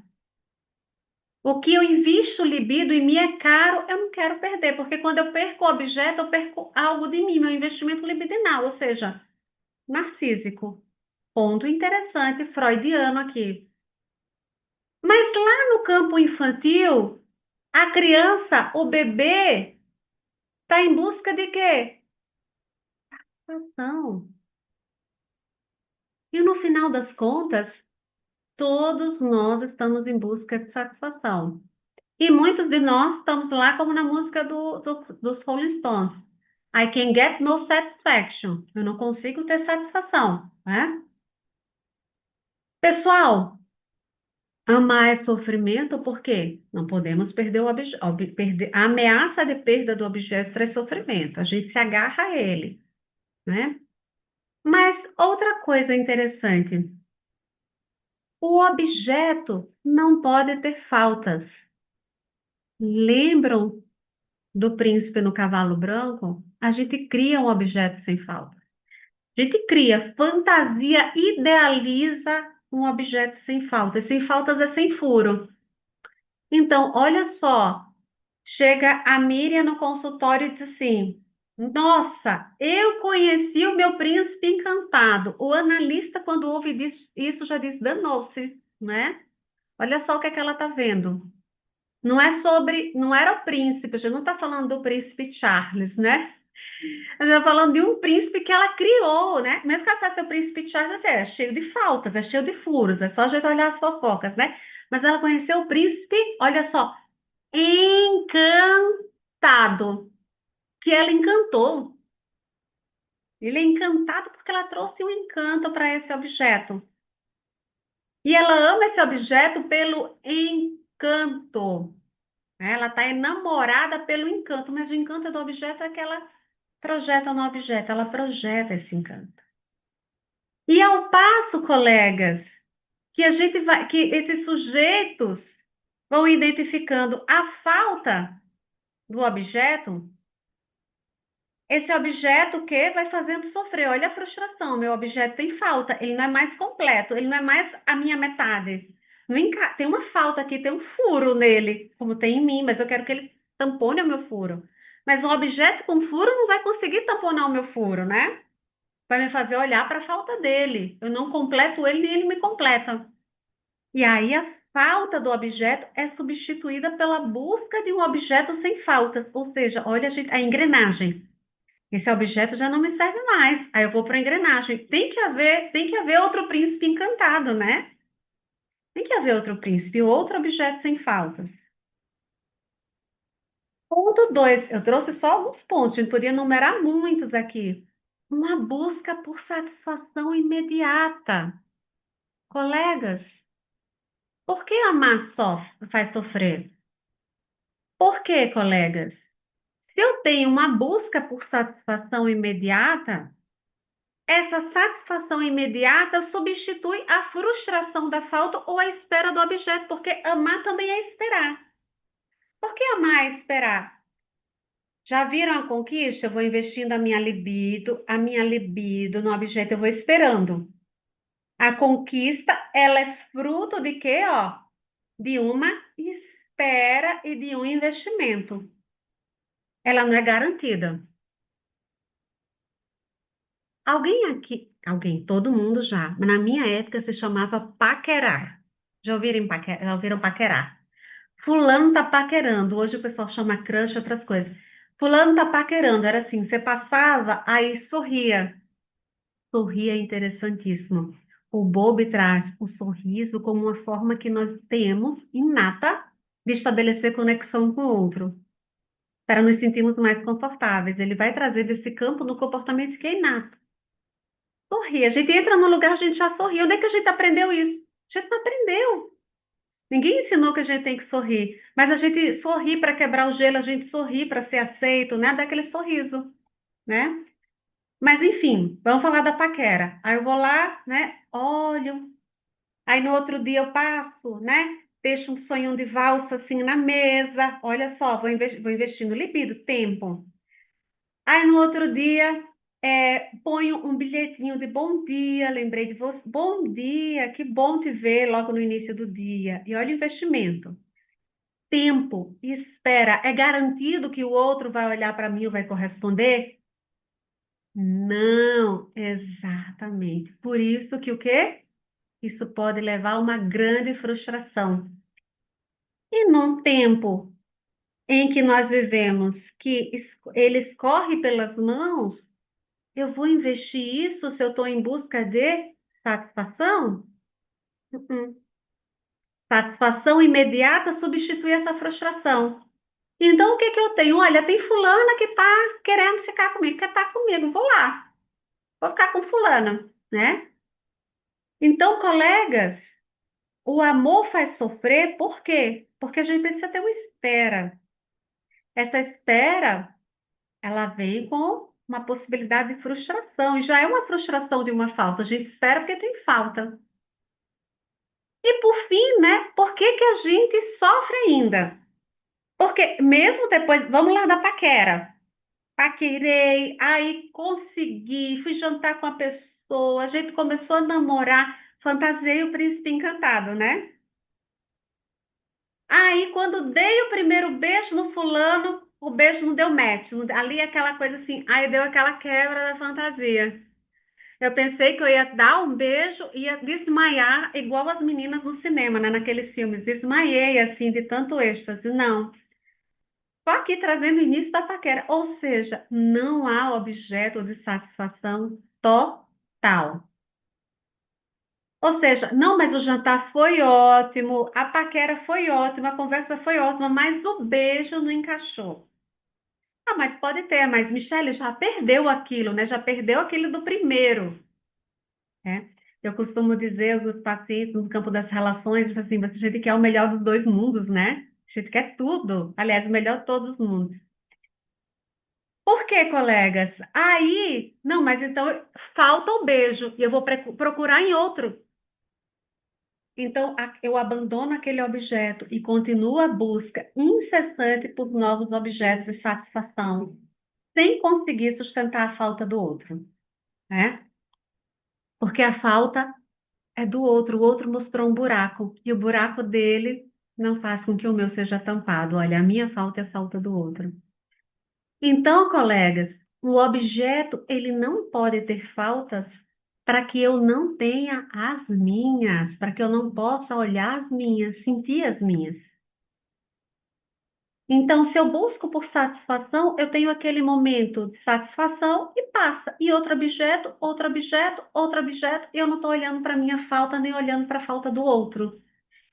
O que eu invisto libido em mim é caro, eu não quero perder, porque quando eu perco o objeto, eu perco algo de mim, meu investimento libidinal, ou seja, narcísico. Ponto interessante freudiano aqui. Mas lá no campo infantil, a criança, o bebê, está em busca de quê? Ação. E no final das contas, todos nós estamos em busca de satisfação. E muitos de nós estamos lá como na música dos Rolling Stones. I can get no satisfaction. Eu não consigo ter satisfação, né? Pessoal, amar é sofrimento por quê? Não podemos perder a ameaça de perda do objeto traz sofrimento. A gente se agarra a ele, né? Mas outra coisa interessante, o objeto não pode ter faltas. Lembram do príncipe no cavalo branco? A gente cria um objeto sem faltas. A gente cria, fantasia, idealiza um objeto sem faltas. Sem faltas é sem furo. Então, olha só, chega a Miriam no consultório e diz assim: Nossa, eu conheci o meu príncipe encantado. O analista, quando ouve isso, já diz: danou-se, né? Olha só o que é que ela está vendo. Não era o príncipe, a gente não está falando do príncipe Charles, né? A gente está falando de um príncipe que ela criou, né? Mesmo que ela fosse o príncipe Charles, é cheio de faltas, é cheio de furos, é só a gente olhar as fofocas, né? Mas ela conheceu o príncipe, olha só, encantado, que ela encantou. Ele é encantado porque ela trouxe um encanto para esse objeto. E ela ama esse objeto pelo encanto. Ela está enamorada pelo encanto, mas o encanto do objeto é que ela projeta no objeto, ela projeta esse encanto. E ao passo, colegas, que a gente vai, que esses sujeitos vão identificando a falta do objeto, esse objeto que vai fazendo sofrer. Olha a frustração, meu objeto tem falta, ele não é mais completo, ele não é mais a minha metade. Tem uma falta aqui, tem um furo nele, como tem em mim, mas eu quero que ele tampone o meu furo. Mas um objeto com furo não vai conseguir tamponar o meu furo, né? Vai me fazer olhar para a falta dele. Eu não completo ele, nem ele me completa. E aí a falta do objeto é substituída pela busca de um objeto sem faltas. Ou seja, olha a engrenagem. Esse objeto já não me serve mais. Aí eu vou para a engrenagem. Tem que haver outro príncipe encantado, né? Tem que haver outro príncipe, outro objeto sem faltas. Ponto 2. Eu trouxe só alguns pontos, a gente podia numerar muitos aqui. Uma busca por satisfação imediata. Colegas, por que amar só faz sofrer? Por que, colegas? Se eu tenho uma busca por satisfação imediata, essa satisfação imediata substitui a frustração da falta ou a espera do objeto, porque amar também é esperar. Por que amar é esperar? Já viram a conquista? Eu vou investindo a minha libido no objeto, eu vou esperando. A conquista, ela é fruto de quê, ó? De uma espera e de um investimento. Ela não é garantida. Todo mundo já, mas na minha época se chamava paquerar. Já ouviram paquerar? Fulano tá paquerando. Hoje o pessoal chama crush, outras coisas. Fulano tá paquerando. Era assim, você passava, aí sorria. Sorria é interessantíssimo. O Bowlby traz o sorriso como uma forma que nós temos, inata, de estabelecer conexão com o outro, para nos sentirmos mais confortáveis. Ele vai trazer desse campo no comportamento que é inato. Sorrir. A gente entra no lugar, a gente já sorriu. Onde é que a gente aprendeu isso? A gente não aprendeu. Ninguém ensinou que a gente tem que sorrir. Mas a gente sorri para quebrar o gelo, a gente sorri para ser aceito, né? Daquele sorriso, né? Mas enfim, vamos falar da paquera. Aí eu vou lá, né? Olho. Aí no outro dia eu passo, né? Deixo um sonho de valsa assim na mesa. Olha só, vou investindo libido, tempo. Aí no outro dia, ponho um bilhetinho de bom dia, lembrei de você. Bom dia, que bom te ver logo no início do dia. E olha o investimento. Tempo, espera. É garantido que o outro vai olhar para mim e vai corresponder? Não, exatamente. Por isso que o quê? Isso pode levar a uma grande frustração. E num tempo em que nós vivemos, que ele escorre pelas mãos, eu vou investir isso se eu estou em busca de satisfação? Uh-uh. Satisfação imediata substitui essa frustração. Então, o que que eu tenho? Olha, tem fulana que está querendo ficar comigo, quer estar comigo, vou lá, vou ficar com fulana, né? Então, colegas, o amor faz sofrer, por quê? Porque a gente precisa ter uma espera. Essa espera, ela vem com uma possibilidade de frustração, e já é uma frustração de uma falta. A gente espera porque tem falta. E por fim, né? Por que que a gente sofre ainda? Porque mesmo depois, vamos lá da paquera. Paquerei, aí consegui, fui jantar com a pessoa, a gente começou a namorar, fantasiei o príncipe encantado, né? Aí, quando dei o primeiro beijo no fulano, o beijo não deu match. Ali aquela coisa assim, aí deu aquela quebra da fantasia. Eu pensei que eu ia dar um beijo e ia desmaiar, igual as meninas no cinema, né? Naqueles filmes. Desmaiei, assim, de tanto êxtase. Não. Só aqui trazendo o início da paquera. Ou seja, não há objeto de satisfação total. Ou seja, não, mas o jantar foi ótimo, a paquera foi ótima, a conversa foi ótima, mas o beijo não encaixou. Ah, mas pode ter, mas Michele já perdeu aquilo, né? Já perdeu aquilo do primeiro, né? Eu costumo dizer aos pacientes no campo das relações, assim, a gente quer o melhor dos dois mundos, né? A gente quer tudo. Aliás, o melhor de todos os mundos. Por quê, colegas? Aí, não, mas então falta o beijo e eu vou procurar em outro. Então, eu abandono aquele objeto e continuo a busca incessante por novos objetos de satisfação, sem conseguir sustentar a falta do outro, né? Porque a falta é do outro, o outro mostrou um buraco, e o buraco dele não faz com que o meu seja tampado. Olha, a minha falta é a falta do outro. Então, colegas, o objeto, ele não pode ter faltas para que eu não tenha as minhas, para que eu não possa olhar as minhas, sentir as minhas. Então, se eu busco por satisfação, eu tenho aquele momento de satisfação e passa. E outro objeto, outro objeto, outro objeto, e eu não estou olhando para a minha falta, nem olhando para a falta do outro.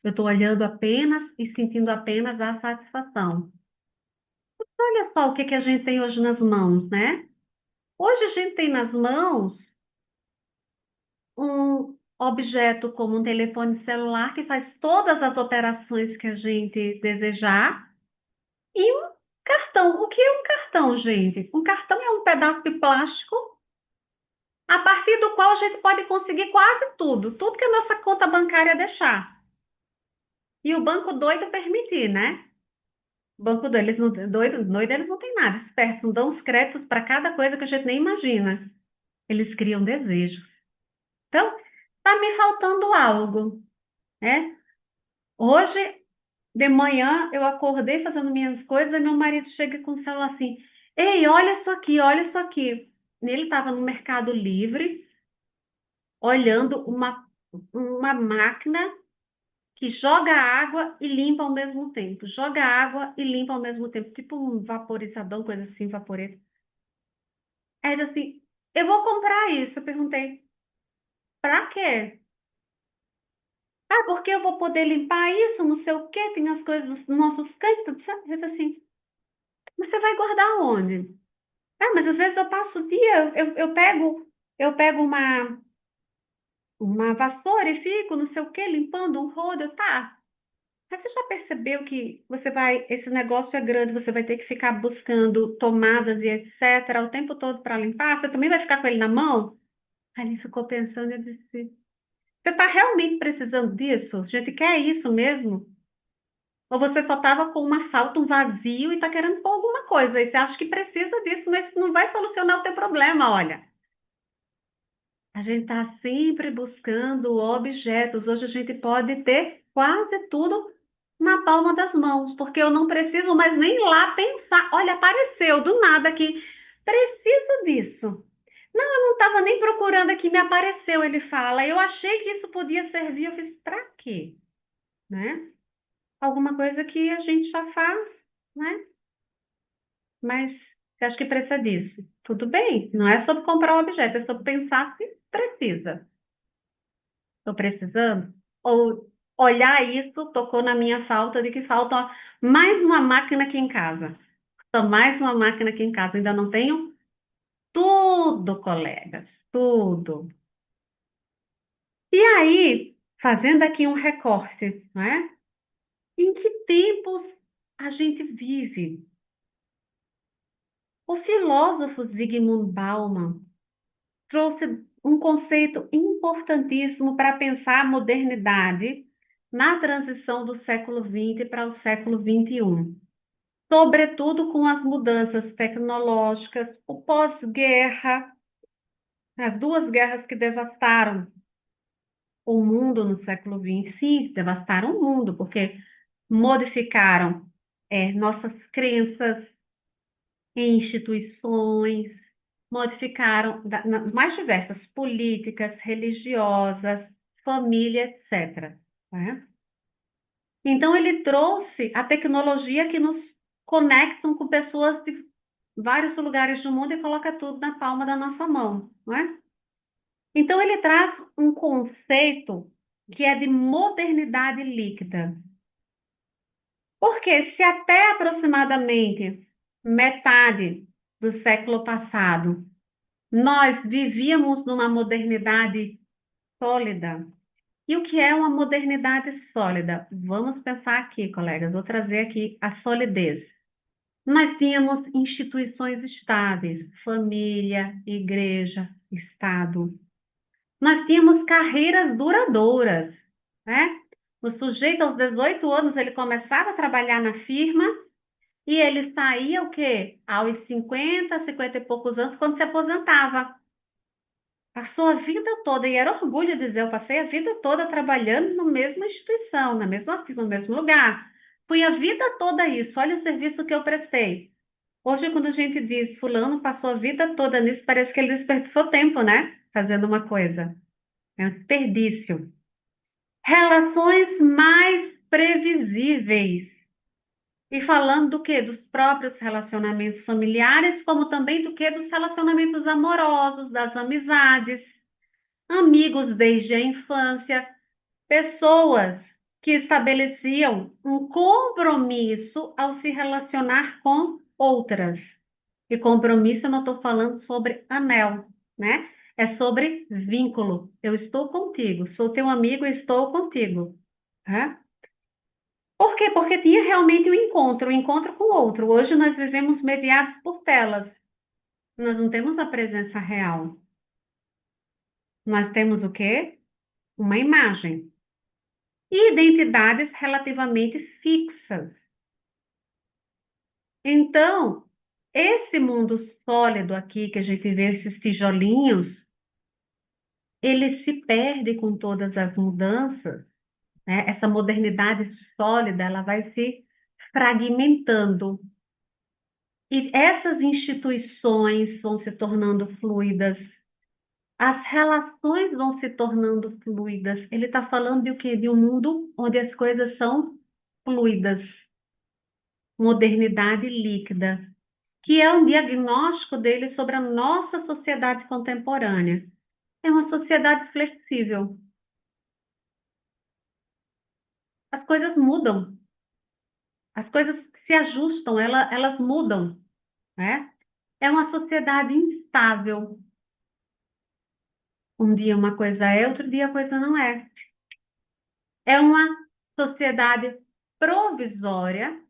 Eu estou olhando apenas e sentindo apenas a satisfação. Olha só o que que a gente tem hoje nas mãos, né? Hoje a gente tem nas mãos um objeto como um telefone celular que faz todas as operações que a gente desejar. E um cartão. O que é um cartão, gente? Um cartão é um pedaço de plástico a partir do qual a gente pode conseguir quase tudo, tudo que a nossa conta bancária deixar. E o banco doido permitir, né? O banco doido, eles não têm nada, espertos, não dão os créditos para cada coisa que a gente nem imagina. Eles criam desejos. Então, está me faltando algo, né? Hoje, de manhã, eu acordei fazendo minhas coisas e meu marido chega com o celular assim: Ei, olha isso aqui, olha isso aqui. Ele estava no Mercado Livre, olhando uma máquina que joga água e limpa ao mesmo tempo. Joga água e limpa ao mesmo tempo. Tipo um vaporizador, coisa assim, vaporeta. Aí ele assim: Eu vou comprar isso. Eu perguntei: Pra quê? Ah, porque eu vou poder limpar isso, não sei o quê, tem as coisas dos nossos cães, tudo certo. Eu disse assim: Mas você vai guardar onde? Ah, mas às vezes eu passo o dia, eu pego uma vassoura e fico, não sei o quê, limpando um rodo, tá? Mas você já percebeu que esse negócio é grande, você vai ter que ficar buscando tomadas e etc. o tempo todo para limpar? Você também vai ficar com ele na mão? Aí ele ficou pensando e eu disse: Você está realmente precisando disso? A gente quer isso mesmo? Ou você só estava com uma falta, um vazio e está querendo pôr alguma coisa? E você acha que precisa disso, mas isso não vai solucionar o teu problema, olha. A gente está sempre buscando objetos. Hoje a gente pode ter quase tudo na palma das mãos, porque eu não preciso mais nem lá pensar. Olha, apareceu do nada aqui. Preciso disso. me apareceu, ele fala, eu achei que isso podia servir, eu fiz, para quê? Né? Alguma coisa que a gente já faz, né? Mas você acha que precisa disso? Tudo bem, não é sobre comprar o objeto, é sobre pensar se precisa. Estou precisando? Ou olhar isso tocou na minha falta de que falta mais uma máquina aqui em casa. Só mais uma máquina aqui em casa. Ainda não tenho tudo, colegas, tudo. E aí, fazendo aqui um recorte, né? Em que tempos a gente vive? O filósofo Zygmunt Bauman trouxe um conceito importantíssimo para pensar a modernidade na transição do século XX para o século XXI, sobretudo com as mudanças tecnológicas, o pós-guerra, as duas guerras que devastaram o mundo no século XX, sim, devastaram o mundo, porque modificaram nossas crenças em instituições, modificaram nas mais diversas políticas, religiosas, família, etc. Né? Então, ele trouxe a tecnologia que nos conectam com pessoas de vários lugares do mundo e coloca tudo na palma da nossa mão. Não é? Então, ele traz um conceito que é de modernidade líquida. Porque se até aproximadamente metade do século passado nós vivíamos numa modernidade sólida. E o que é uma modernidade sólida? Vamos pensar aqui, colegas, vou trazer aqui a solidez. Nós tínhamos instituições estáveis, família, igreja, Estado. Nós tínhamos carreiras duradouras, né? O sujeito, aos 18 anos, ele começava a trabalhar na firma e ele saía o quê? Aos 50, 50 e poucos anos, quando se aposentava. Passou a vida toda, e era orgulho dizer, eu passei a vida toda trabalhando na mesma instituição, na mesma firma, no mesmo lugar. Fui a vida toda isso, olha o serviço que eu prestei. Hoje, quando a gente diz, fulano passou a vida toda nisso, parece que ele desperdiçou tempo, né? Fazendo uma coisa. É um desperdício. Relações mais previsíveis. E falando do quê? Dos próprios relacionamentos familiares, como também do quê? Dos relacionamentos amorosos, das amizades, amigos desde a infância, pessoas que estabeleciam um compromisso ao se relacionar com outras. E compromisso eu não estou falando sobre anel, né? É sobre vínculo. Eu estou contigo, sou teu amigo e estou contigo. Né? Por quê? Porque tinha realmente o encontro com o outro. Hoje nós vivemos mediados por telas. Nós não temos a presença real. Nós temos o quê? Uma imagem. E identidades relativamente fixas. Então, esse mundo sólido aqui, que a gente vê esses tijolinhos, ele se perde com todas as mudanças, né? Essa modernidade sólida, ela vai se fragmentando. E essas instituições vão se tornando fluidas, as relações vão se tornando fluidas. Ele está falando de o quê? De um mundo onde as coisas são fluidas, modernidade líquida, que é um diagnóstico dele sobre a nossa sociedade contemporânea. É uma sociedade flexível. As coisas mudam, as coisas se ajustam, elas mudam, né? É uma sociedade instável. Um dia uma coisa é, outro dia a coisa não é. É uma sociedade provisória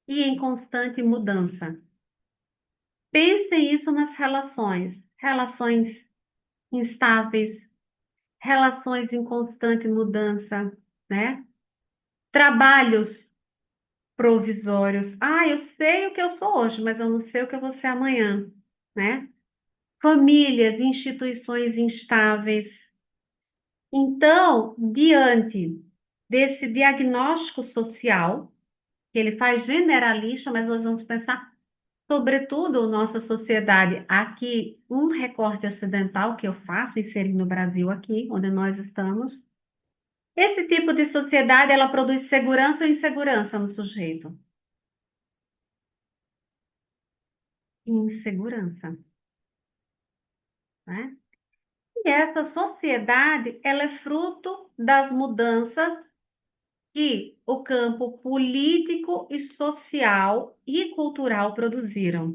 e em constante mudança. Pensem isso nas relações. Relações instáveis, relações em constante mudança, né? Trabalhos provisórios. Ah, eu sei o que eu sou hoje, mas eu não sei o que eu vou ser amanhã, né? Famílias, instituições instáveis. Então, diante desse diagnóstico social, que ele faz generalista, mas nós vamos pensar sobretudo nossa sociedade aqui, um recorte ocidental que eu faço, inserindo no Brasil aqui, onde nós estamos, esse tipo de sociedade, ela produz segurança ou insegurança no sujeito? Insegurança, né? E essa sociedade, ela é fruto das mudanças que o campo político e social e cultural produziram.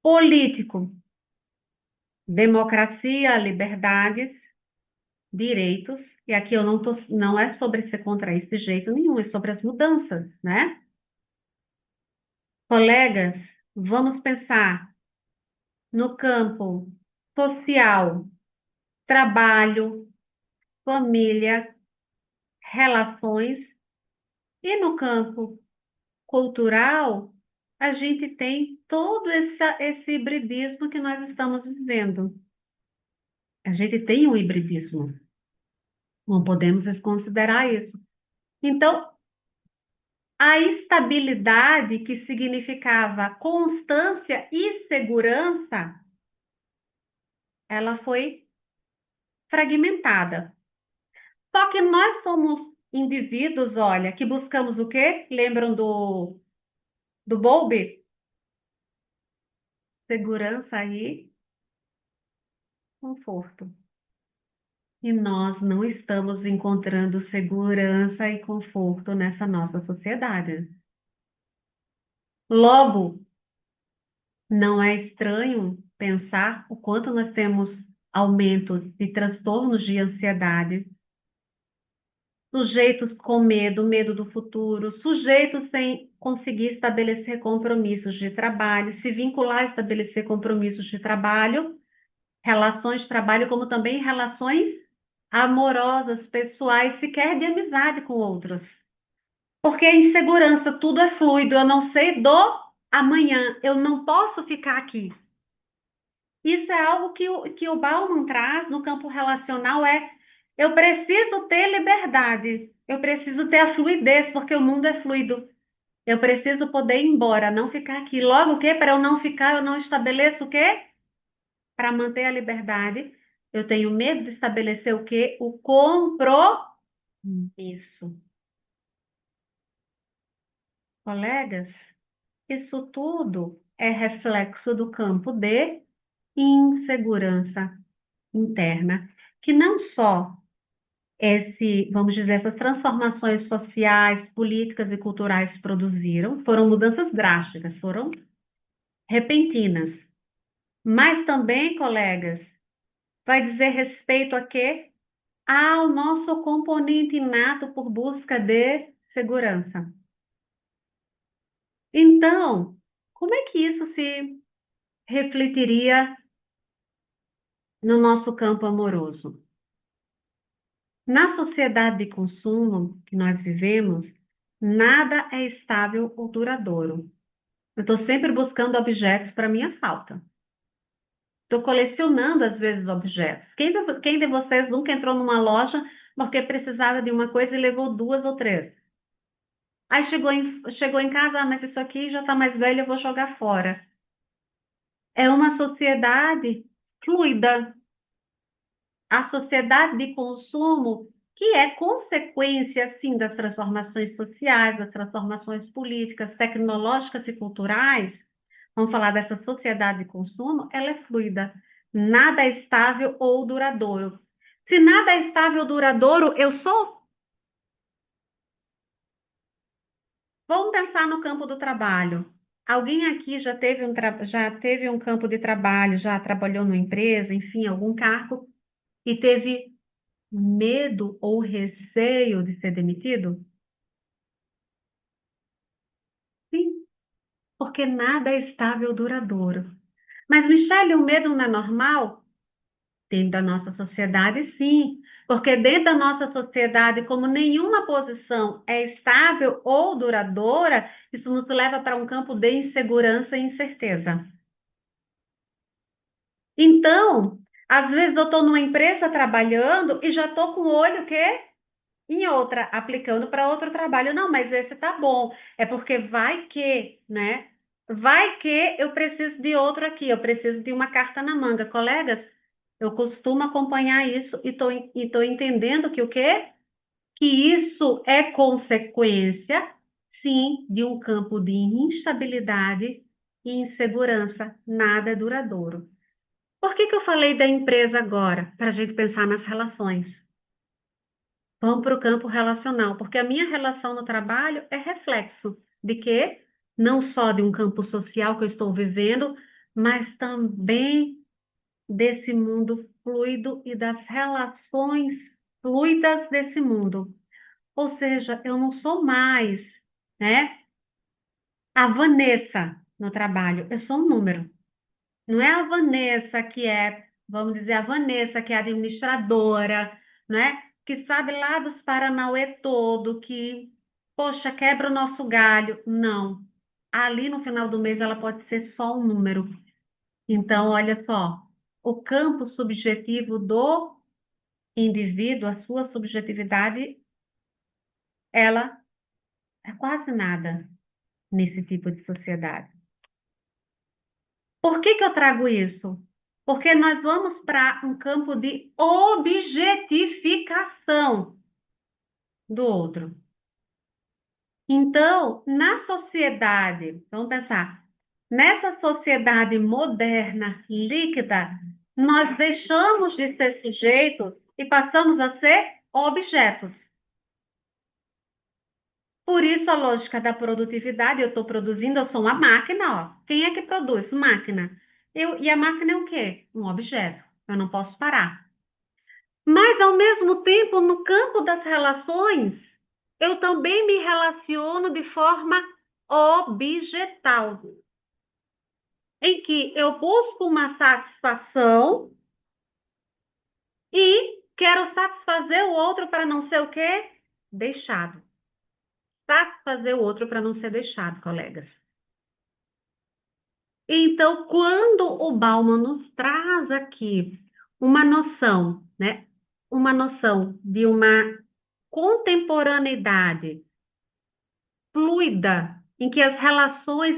Político, democracia, liberdades, direitos, e aqui eu não é sobre ser contra isso de jeito nenhum, é sobre as mudanças, né? Colegas, vamos pensar no campo social, trabalho, família, relações, e no campo cultural, a gente tem todo esse hibridismo que nós estamos vivendo. A gente tem um hibridismo, não podemos desconsiderar isso. Então, a estabilidade, que significava constância e segurança, ela foi fragmentada. Só que nós somos indivíduos, olha, que buscamos o quê? Lembram do Bowlby? Segurança e conforto. E nós não estamos encontrando segurança e conforto nessa nossa sociedade. Logo, não é estranho pensar o quanto nós temos aumentos de transtornos de ansiedade, sujeitos com medo, medo do futuro, sujeitos sem conseguir estabelecer compromissos de trabalho, se vincular a estabelecer compromissos de trabalho, relações de trabalho, como também relações amorosas, pessoais, sequer de amizade com outros. Porque a insegurança, tudo é fluido, eu não sei do amanhã, eu não posso ficar aqui. Isso é algo que o Bauman traz no campo relacional, eu preciso ter liberdade, eu preciso ter a fluidez, porque o mundo é fluido. Eu preciso poder ir embora, não ficar aqui. Logo o quê? Para eu não ficar, eu não estabeleço o quê? Para manter a liberdade, eu tenho medo de estabelecer o quê? O compromisso. Colegas, isso tudo é reflexo do campo de insegurança interna, que não só vamos dizer, essas transformações sociais, políticas e culturais produziram, foram mudanças drásticas, foram repentinas, mas também, colegas, vai dizer respeito a quê? Ao nosso componente inato por busca de segurança. Então, como é que isso se refletiria no nosso campo amoroso? Na sociedade de consumo que nós vivemos, nada é estável ou duradouro. Eu estou sempre buscando objetos para minha falta. Estou colecionando, às vezes, objetos. Quem de vocês nunca entrou numa loja porque precisava de uma coisa e levou duas ou três? Aí chegou em casa, mas isso aqui já está mais velho, eu vou jogar fora. É uma sociedade fluida. A sociedade de consumo, que é consequência, sim, das transformações sociais, das transformações políticas, tecnológicas e culturais, vamos falar dessa sociedade de consumo, ela é fluida. Nada é estável ou duradouro. Se nada é estável ou duradouro, eu sou. Vamos pensar no campo do trabalho. Alguém aqui já teve um campo de trabalho, já trabalhou numa empresa, enfim, algum cargo, e teve medo ou receio de ser demitido? Sim, porque nada é estável ou duradouro. Mas, Michele, o medo não é normal? Dentro da nossa sociedade, sim. Porque dentro da nossa sociedade, como nenhuma posição é estável ou duradoura, isso nos leva para um campo de insegurança e incerteza. Então, às vezes eu estou numa empresa trabalhando e já estou com o olho quê? Em outra, aplicando para outro trabalho. Não, mas esse tá bom. É porque vai que, né? Vai que eu preciso de outro aqui, eu preciso de uma carta na manga. Colegas, eu costumo acompanhar isso e tô entendendo que o quê? Que isso é consequência, sim, de um campo de instabilidade e insegurança. Nada é duradouro. Por que que eu falei da empresa agora? Para a gente pensar nas relações. Vamos para o campo relacional, porque a minha relação no trabalho é reflexo de quê? Não só de um campo social que eu estou vivendo, mas também desse mundo fluido e das relações fluidas desse mundo. Ou seja, eu não sou mais, né, a Vanessa no trabalho, eu sou um número. Não é a Vanessa que é, vamos dizer, a Vanessa que é administradora, né? Que sabe lá dos Paranauê todo, que, poxa, quebra o nosso galho. Não. Ali no final do mês ela pode ser só um número. Então, olha só, o campo subjetivo do indivíduo, a sua subjetividade, ela é quase nada nesse tipo de sociedade. Por que que eu trago isso? Porque nós vamos para um campo de objetificação do outro. Então, na sociedade, vamos pensar, nessa sociedade moderna, líquida, nós deixamos de ser sujeitos e passamos a ser objetos. Por isso, a lógica da produtividade, eu estou produzindo, eu sou uma máquina, ó. Quem é que produz? Máquina. E a máquina é o quê? Um objeto. Eu não posso parar. Mas, ao mesmo tempo, no campo das relações, eu também me relaciono de forma objetal, em que eu busco uma satisfação e quero satisfazer o outro para não ser o quê? Deixado. Satisfazer o outro para não ser deixado, colegas. Então, quando o Bauman nos traz aqui uma noção, né? Uma noção de uma contemporaneidade fluida, em que as relações,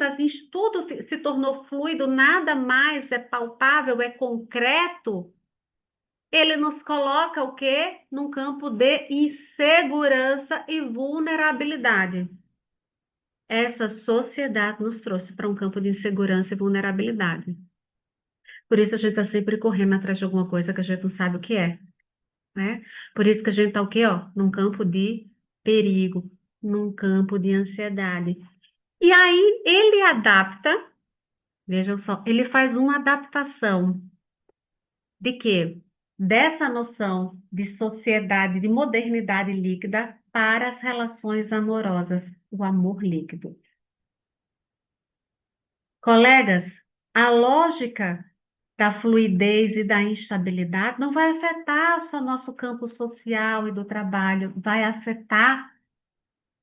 tudo se tornou fluido, nada mais é palpável, é concreto, ele nos coloca o quê? Num campo de insegurança e vulnerabilidade. Essa sociedade nos trouxe para um campo de insegurança e vulnerabilidade. Por isso a gente está sempre correndo atrás de alguma coisa que a gente não sabe o que é, né? Por isso que a gente está o quê, ó? Num campo de perigo, num campo de ansiedade. E aí ele adapta, vejam só, ele faz uma adaptação de quê? Dessa noção de sociedade, de modernidade líquida para as relações amorosas, o amor líquido. Colegas, a lógica da fluidez e da instabilidade não vai afetar só nosso campo social e do trabalho, vai afetar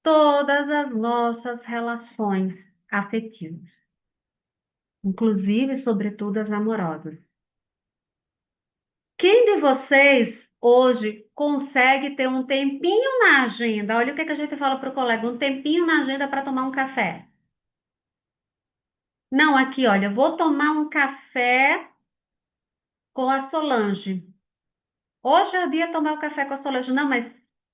todas as nossas relações afetivas, inclusive, sobretudo, as amorosas. Quem de vocês hoje consegue ter um tempinho na agenda? Olha o que a gente fala para o colega, um tempinho na agenda para tomar um café. Não, aqui, olha, vou tomar um café com a Solange. Hoje é o dia de tomar o café com a Solange. Não, mas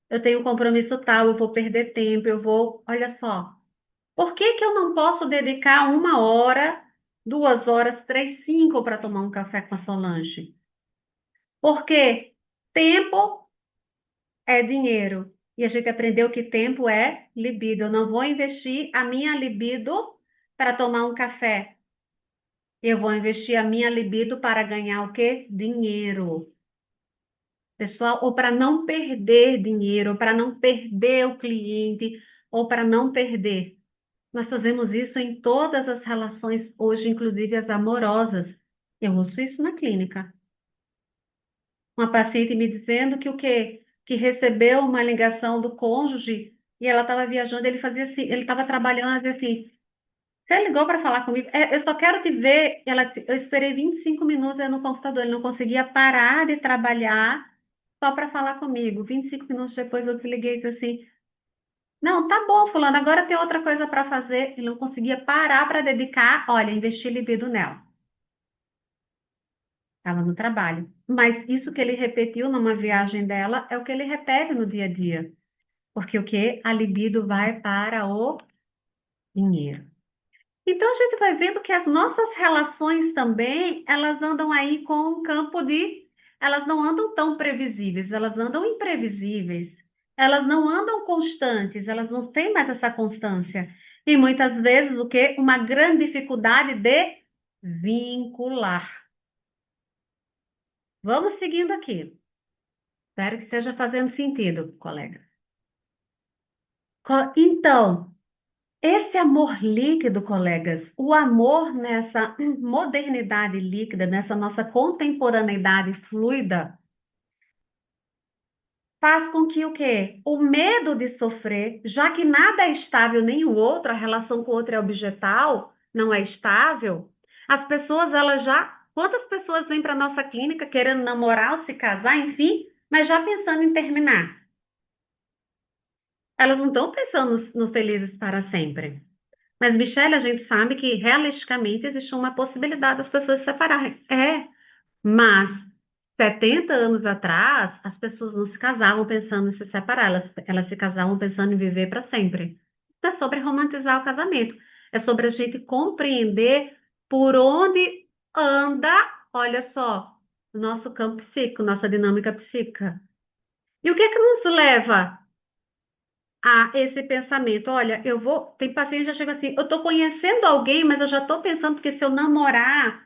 eu tenho um compromisso tal, eu vou perder tempo, eu vou. Olha só. Por que que eu não posso dedicar 1 hora, 2 horas, três, cinco para tomar um café com a Solange? Porque tempo é dinheiro. E a gente aprendeu que tempo é libido. Eu não vou investir a minha libido para tomar um café. Eu vou investir a minha libido para ganhar o quê? Dinheiro. Pessoal, ou para não perder dinheiro, ou para não perder o cliente, ou para não perder. Nós fazemos isso em todas as relações hoje, inclusive as amorosas. Eu uso isso na clínica. Uma paciente me dizendo que o quê? Que recebeu uma ligação do cônjuge e ela estava viajando, ele fazia assim, ele estava trabalhando, ela dizia assim, você ligou para falar comigo? Eu só quero te ver. Eu esperei 25 minutos no computador, ele não conseguia parar de trabalhar só para falar comigo. 25 minutos depois eu desliguei e disse assim, Não, tá bom, fulano, agora tem outra coisa para fazer. Ele não conseguia parar para dedicar, olha, investir libido nela. Estava no trabalho. Mas isso que ele repetiu numa viagem dela é o que ele repete no dia a dia. Porque o quê? A libido vai para o dinheiro. Então a gente vai vendo que as nossas relações também, elas andam aí com um campo de, elas não andam tão previsíveis, elas andam imprevisíveis. Elas não andam constantes, elas não têm mais essa constância. E muitas vezes o quê? Uma grande dificuldade de vincular. Vamos seguindo aqui. Espero que esteja fazendo sentido, colega. Então, esse amor líquido, colegas, o amor nessa modernidade líquida, nessa nossa contemporaneidade fluida, faz com que o quê? O medo de sofrer, já que nada é estável nem o outro, a relação com o outro é objetal, não é estável, as pessoas, elas já. Quantas pessoas vêm para a nossa clínica querendo namorar ou se casar, enfim, mas já pensando em terminar? Elas não estão pensando no felizes para sempre. Mas, Michelle, a gente sabe que realisticamente existe uma possibilidade das pessoas se separarem. É, mas 70 anos atrás, as pessoas não se casavam pensando em se separar, elas se casavam pensando em viver para sempre. Não é sobre romantizar o casamento, é sobre a gente compreender por onde anda, olha só, o nosso campo psíquico, nossa dinâmica psíquica. E o que é que nos leva a esse pensamento? Olha, eu vou. Tem paciente que já chega assim, eu tô conhecendo alguém, mas eu já tô pensando que se eu namorar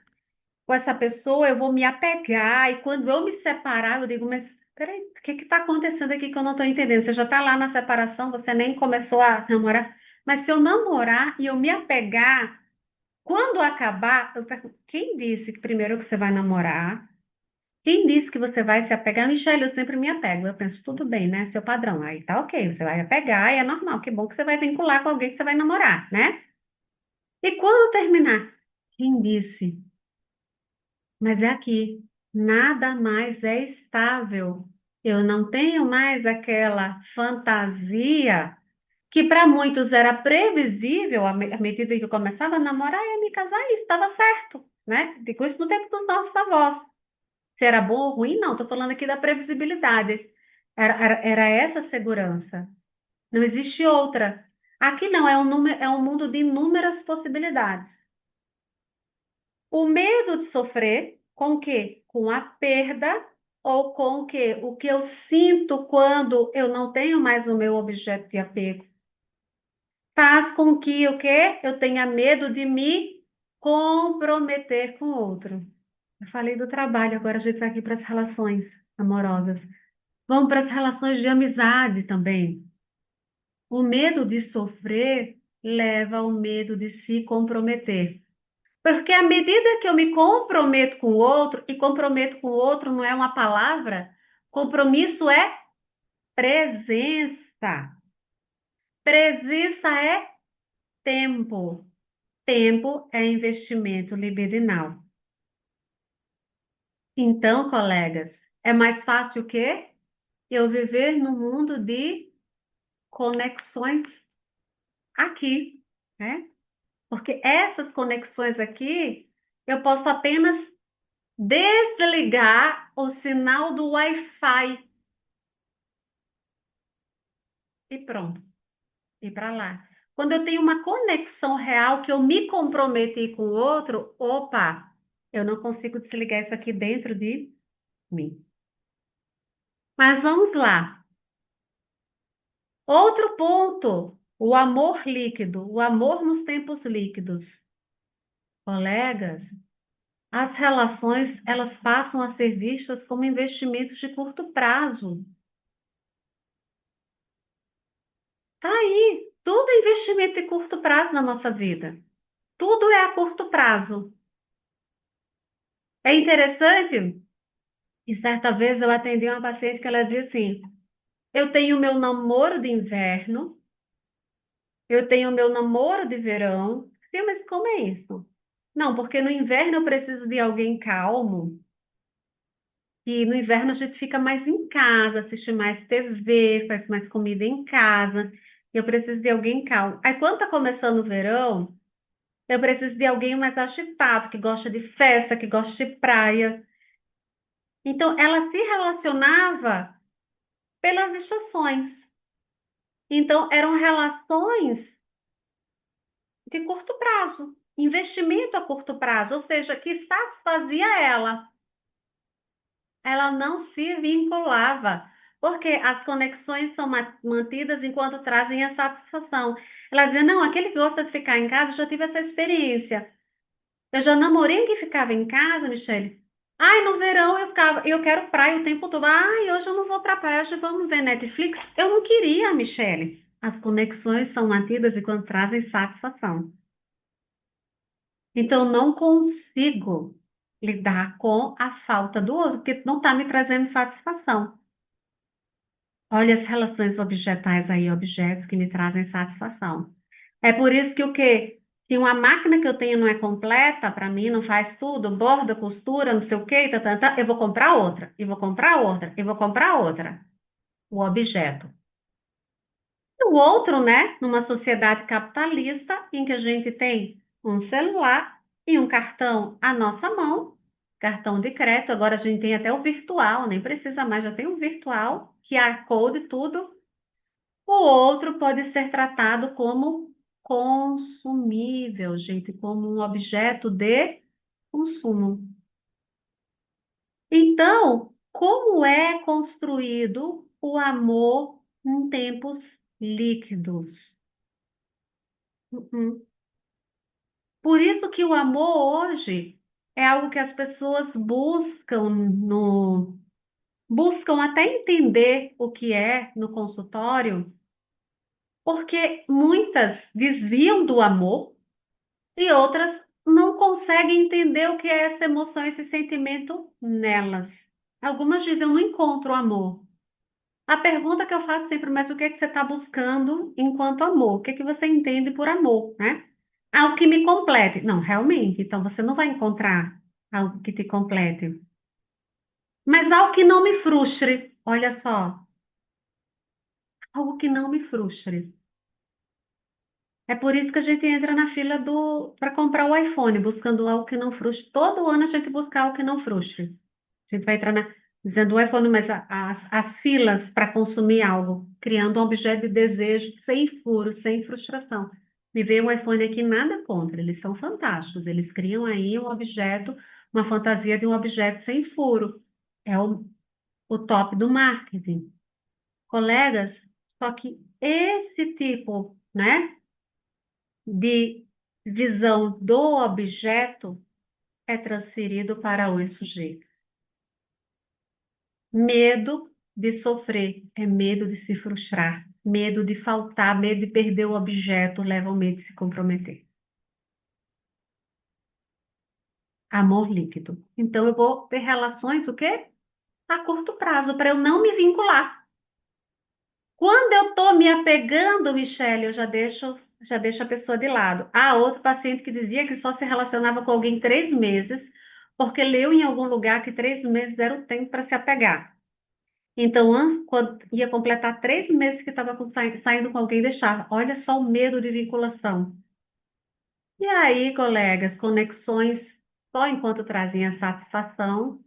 com essa pessoa, eu vou me apegar, e quando eu me separar, eu digo, mas peraí, o que está acontecendo aqui que eu não estou entendendo? Você já está lá na separação, você nem começou a namorar, mas se eu namorar e eu me apegar, quando acabar, eu pergunto, quem disse que primeiro que você vai namorar? Quem disse que você vai se apegar? Michelle, eu sempre me apego. Eu penso, tudo bem, né? Seu padrão. Aí tá ok, você vai apegar e é normal. Que bom que você vai vincular com alguém que você vai namorar, né? E quando terminar? Quem disse? Mas é aqui, nada mais é estável. Eu não tenho mais aquela fantasia que para muitos era previsível à medida que eu começava a namorar e a me casar, e estava certo, né? Digo isso no tempo dos nossos avós. Se era bom ou ruim, não, estou falando aqui da previsibilidade. Era essa segurança. Não existe outra. Aqui não, é um mundo de inúmeras possibilidades. O medo de sofrer com o quê? Com a perda ou com o quê? O que eu sinto quando eu não tenho mais o meu objeto de apego. Faz com que o quê? Eu tenha medo de me comprometer com o outro. Eu falei do trabalho, agora a gente vai aqui para as relações amorosas. Vamos para as relações de amizade também. O medo de sofrer leva ao medo de se comprometer. Porque à medida que eu me comprometo com o outro, e comprometo com o outro não é uma palavra, compromisso é presença. Presença é tempo. Tempo é investimento libidinal. Então, colegas, é mais fácil o quê? Eu viver no mundo de conexões aqui, né? Porque essas conexões aqui, eu posso apenas desligar o sinal do Wi-Fi e pronto, ir para lá. Quando eu tenho uma conexão real, que eu me comprometi com o outro, opa, eu não consigo desligar isso aqui dentro de mim. Mas vamos lá. Outro ponto, o amor líquido, o amor nos tempos líquidos. Colegas, as relações, elas passam a ser vistas como investimentos de curto prazo. Tá aí, tudo é investimento de curto prazo na nossa vida. Tudo é a curto prazo. É interessante, e certa vez eu atendi uma paciente que ela dizia assim: eu tenho meu namoro de inverno, eu tenho meu namoro de verão. Sim, mas como é isso? Não, porque no inverno eu preciso de alguém calmo, e no inverno a gente fica mais em casa, assiste mais TV, faz mais comida em casa. Eu preciso de alguém calmo. Aí quando tá começando o verão, eu preciso de alguém mais agitado, que gosta de festa, que gosta de praia. Então, ela se relacionava pelas estações. Então, eram relações de curto prazo, investimento a curto prazo, ou seja, que satisfazia ela. Ela não se vinculava, porque as conexões são mantidas enquanto trazem a satisfação. Ela dizia, não, aquele que gosta de ficar em casa, eu já tive essa experiência. Eu já namorei que ficava em casa, Michele. Ai, no verão eu ficava, eu quero praia o tempo todo. Ai, hoje eu não vou pra praia, hoje vamos ver Netflix. Eu não queria, Michele. As conexões são mantidas enquanto trazem satisfação. Então, eu não consigo lidar com a falta do outro, porque não está me trazendo satisfação. Olha as relações objetais aí, objetos que me trazem satisfação. É por isso que o quê? Se uma máquina que eu tenho não é completa, para mim, não faz tudo, borda, costura, não sei o quê, tá, tá, tá, eu vou comprar outra, e vou comprar outra, e vou comprar outra. O objeto. E o outro, né, numa sociedade capitalista, em que a gente tem um celular e um cartão à nossa mão, cartão de crédito, agora a gente tem até o virtual, nem precisa mais, já tem o virtual, QR Code e tudo. O outro pode ser tratado como consumível, gente, como um objeto de consumo. Então, como é construído o amor em tempos líquidos? Uhum. Por isso que o amor hoje é algo que as pessoas buscam até entender o que é no consultório, porque muitas desviam do amor e outras não conseguem entender o que é essa emoção, esse sentimento nelas. Algumas dizem, eu não encontro amor. A pergunta que eu faço sempre, mas o que é que você está buscando enquanto amor? O que é que você entende por amor, né? Algo que me complete. Não, realmente, então você não vai encontrar algo que te complete. Mas algo que não me frustre. Olha só, algo que não me frustre. É por isso que a gente entra na fila do para comprar o iPhone, buscando algo que não frustre. Todo ano a gente busca algo que não frustre. A gente vai entrar dizendo o iPhone, mas as filas para consumir algo, criando um objeto de desejo sem furo, sem frustração. Me veio um iPhone aqui, nada contra, eles são fantásticos. Eles criam aí um objeto, uma fantasia de um objeto sem furo. É o top do marketing. Colegas, só que esse tipo, né, de visão do objeto é transferido para o sujeito. Medo de sofrer é medo de se frustrar, medo de faltar, medo de perder o objeto, leva ao medo de se comprometer. Amor líquido. Então eu vou ter relações o quê? A curto prazo, para eu não me vincular. Quando eu estou me apegando, Michele, eu já deixo a pessoa de lado. Há outro paciente que dizia que só se relacionava com alguém 3 meses, porque leu em algum lugar que 3 meses era o tempo para se apegar. Então, quando ia completar 3 meses que estava saindo com alguém, deixava. Olha só o medo de vinculação. E aí, colegas, conexões só enquanto trazem a satisfação.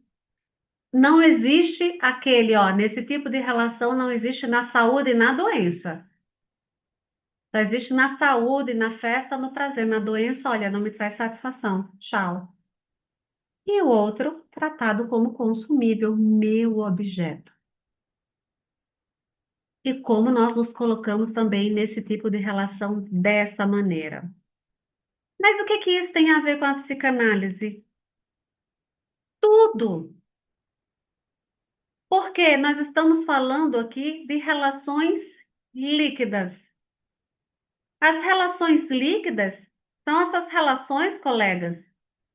Não existe aquele, ó, nesse tipo de relação não existe na saúde e na doença. Só existe na saúde, na festa, no prazer. Na doença, olha, não me traz satisfação. Tchau. E o outro, tratado como consumível, meu objeto. E como nós nos colocamos também nesse tipo de relação dessa maneira. Mas o que que isso tem a ver com a psicanálise? Tudo! Porque nós estamos falando aqui de relações líquidas. As relações líquidas são essas relações, colegas,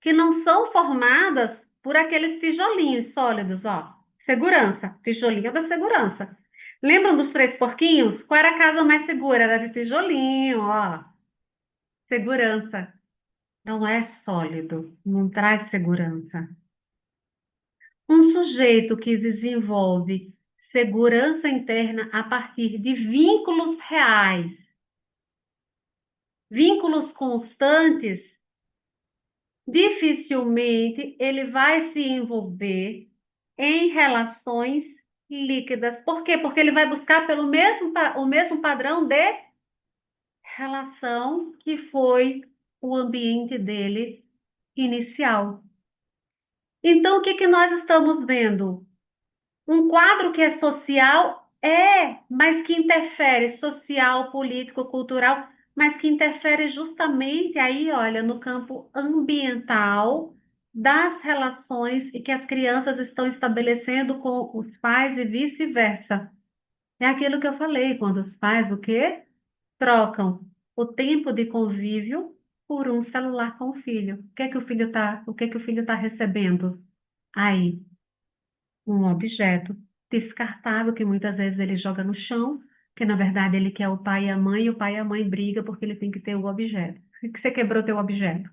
que não são formadas por aqueles tijolinhos sólidos, ó. Segurança, tijolinho da segurança. Lembram dos três porquinhos? Qual era a casa mais segura? Era de tijolinho, ó. Segurança. Não é sólido, não traz segurança. Um sujeito que desenvolve segurança interna a partir de vínculos reais, vínculos constantes, dificilmente ele vai se envolver em relações líquidas. Por quê? Porque ele vai buscar o mesmo padrão de relação que foi o ambiente dele inicial. Então, o que que nós estamos vendo? Um quadro que é social, mas que interfere social, político, cultural, mas que interfere justamente aí, olha, no campo ambiental das relações e que as crianças estão estabelecendo com os pais e vice-versa. É aquilo que eu falei, quando os pais o quê? Trocam o tempo de convívio por um celular com o filho. O que que o filho está recebendo? Aí, um objeto descartável que muitas vezes ele joga no chão, que na verdade ele quer o pai e a mãe, e o pai e a mãe brigam porque ele tem que ter o objeto. Por que você quebrou teu objeto?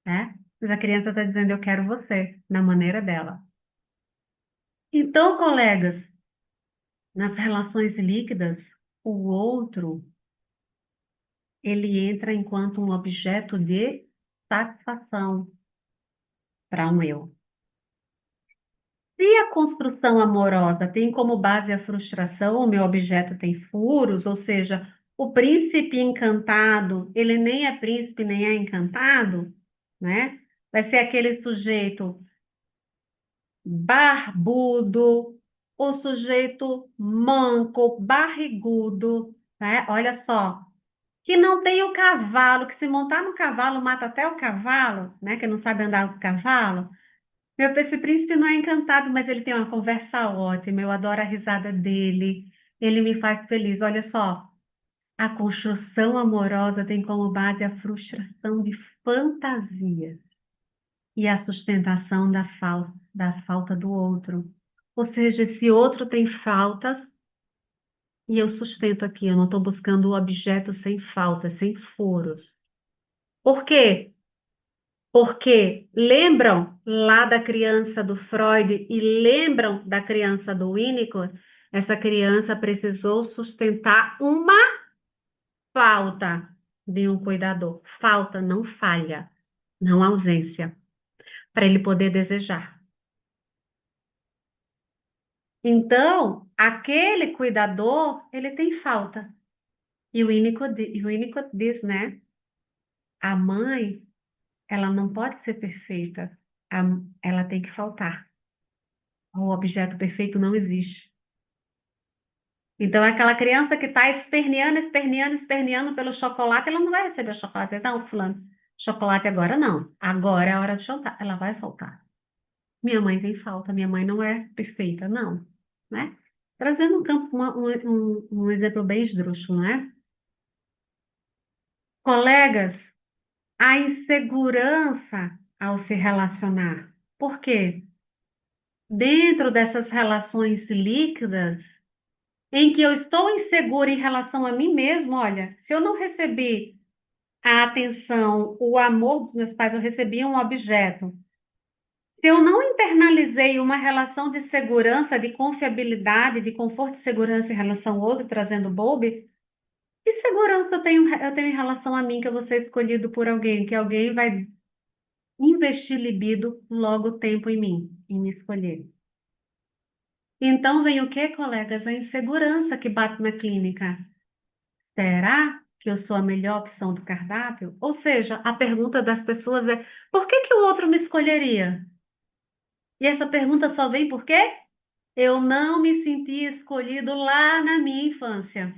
Né? Mas a criança está dizendo, eu quero você, na maneira dela. Então, colegas, nas relações líquidas, o outro, ele entra enquanto um objeto de satisfação para um eu. Se a construção amorosa tem como base a frustração, o meu objeto tem furos, ou seja, o príncipe encantado, ele nem é príncipe nem é encantado, né? Vai ser aquele sujeito barbudo, o sujeito manco, barrigudo, né? Olha só, que não tem o cavalo, que se montar no cavalo mata até o cavalo, né? Que não sabe andar com cavalo. Esse príncipe não é encantado, mas ele tem uma conversa ótima. Eu adoro a risada dele. Ele me faz feliz. Olha só, a construção amorosa tem como base a frustração de fantasias e a sustentação da falta do outro. Ou seja, esse outro tem faltas e eu sustento aqui. Eu não estou buscando o objeto sem faltas, sem furos. Por quê? Porque lembram lá da criança do Freud e lembram da criança do Winnicott? Essa criança precisou sustentar uma falta de um cuidador. Falta, não falha, não ausência, para ele poder desejar. Então, aquele cuidador, ele tem falta. E o Winnicott diz, né? A mãe, ela não pode ser perfeita, ela tem que faltar. O objeto perfeito não existe. Então, aquela criança que está esperneando, esperneando, esperneando pelo chocolate, ela não vai receber chocolate. Não, fulano, chocolate agora não. Agora é a hora de soltar. Ela vai soltar. Minha mãe tem falta, minha mãe não é perfeita, não. Né? Trazendo um campo, um exemplo bem esdrúxulo, né? Colegas, a insegurança ao se relacionar. Por quê? Dentro dessas relações líquidas, em que eu estou insegura em relação a mim mesmo, olha, se eu não recebi a atenção, o amor dos meus pais, eu recebi um objeto. Se eu não internalizei uma relação de segurança, de confiabilidade, de conforto e segurança em relação ao outro, trazendo Bowlby, que segurança eu tenho em relação a mim, que eu vou ser escolhido por alguém, que alguém vai investir libido logo tempo em mim, em me escolher. Então vem o que, colegas? A insegurança que bate na clínica. Será que eu sou a melhor opção do cardápio? Ou seja, a pergunta das pessoas é: por que que o outro me escolheria? E essa pergunta só vem porque eu não me senti escolhido lá na minha infância.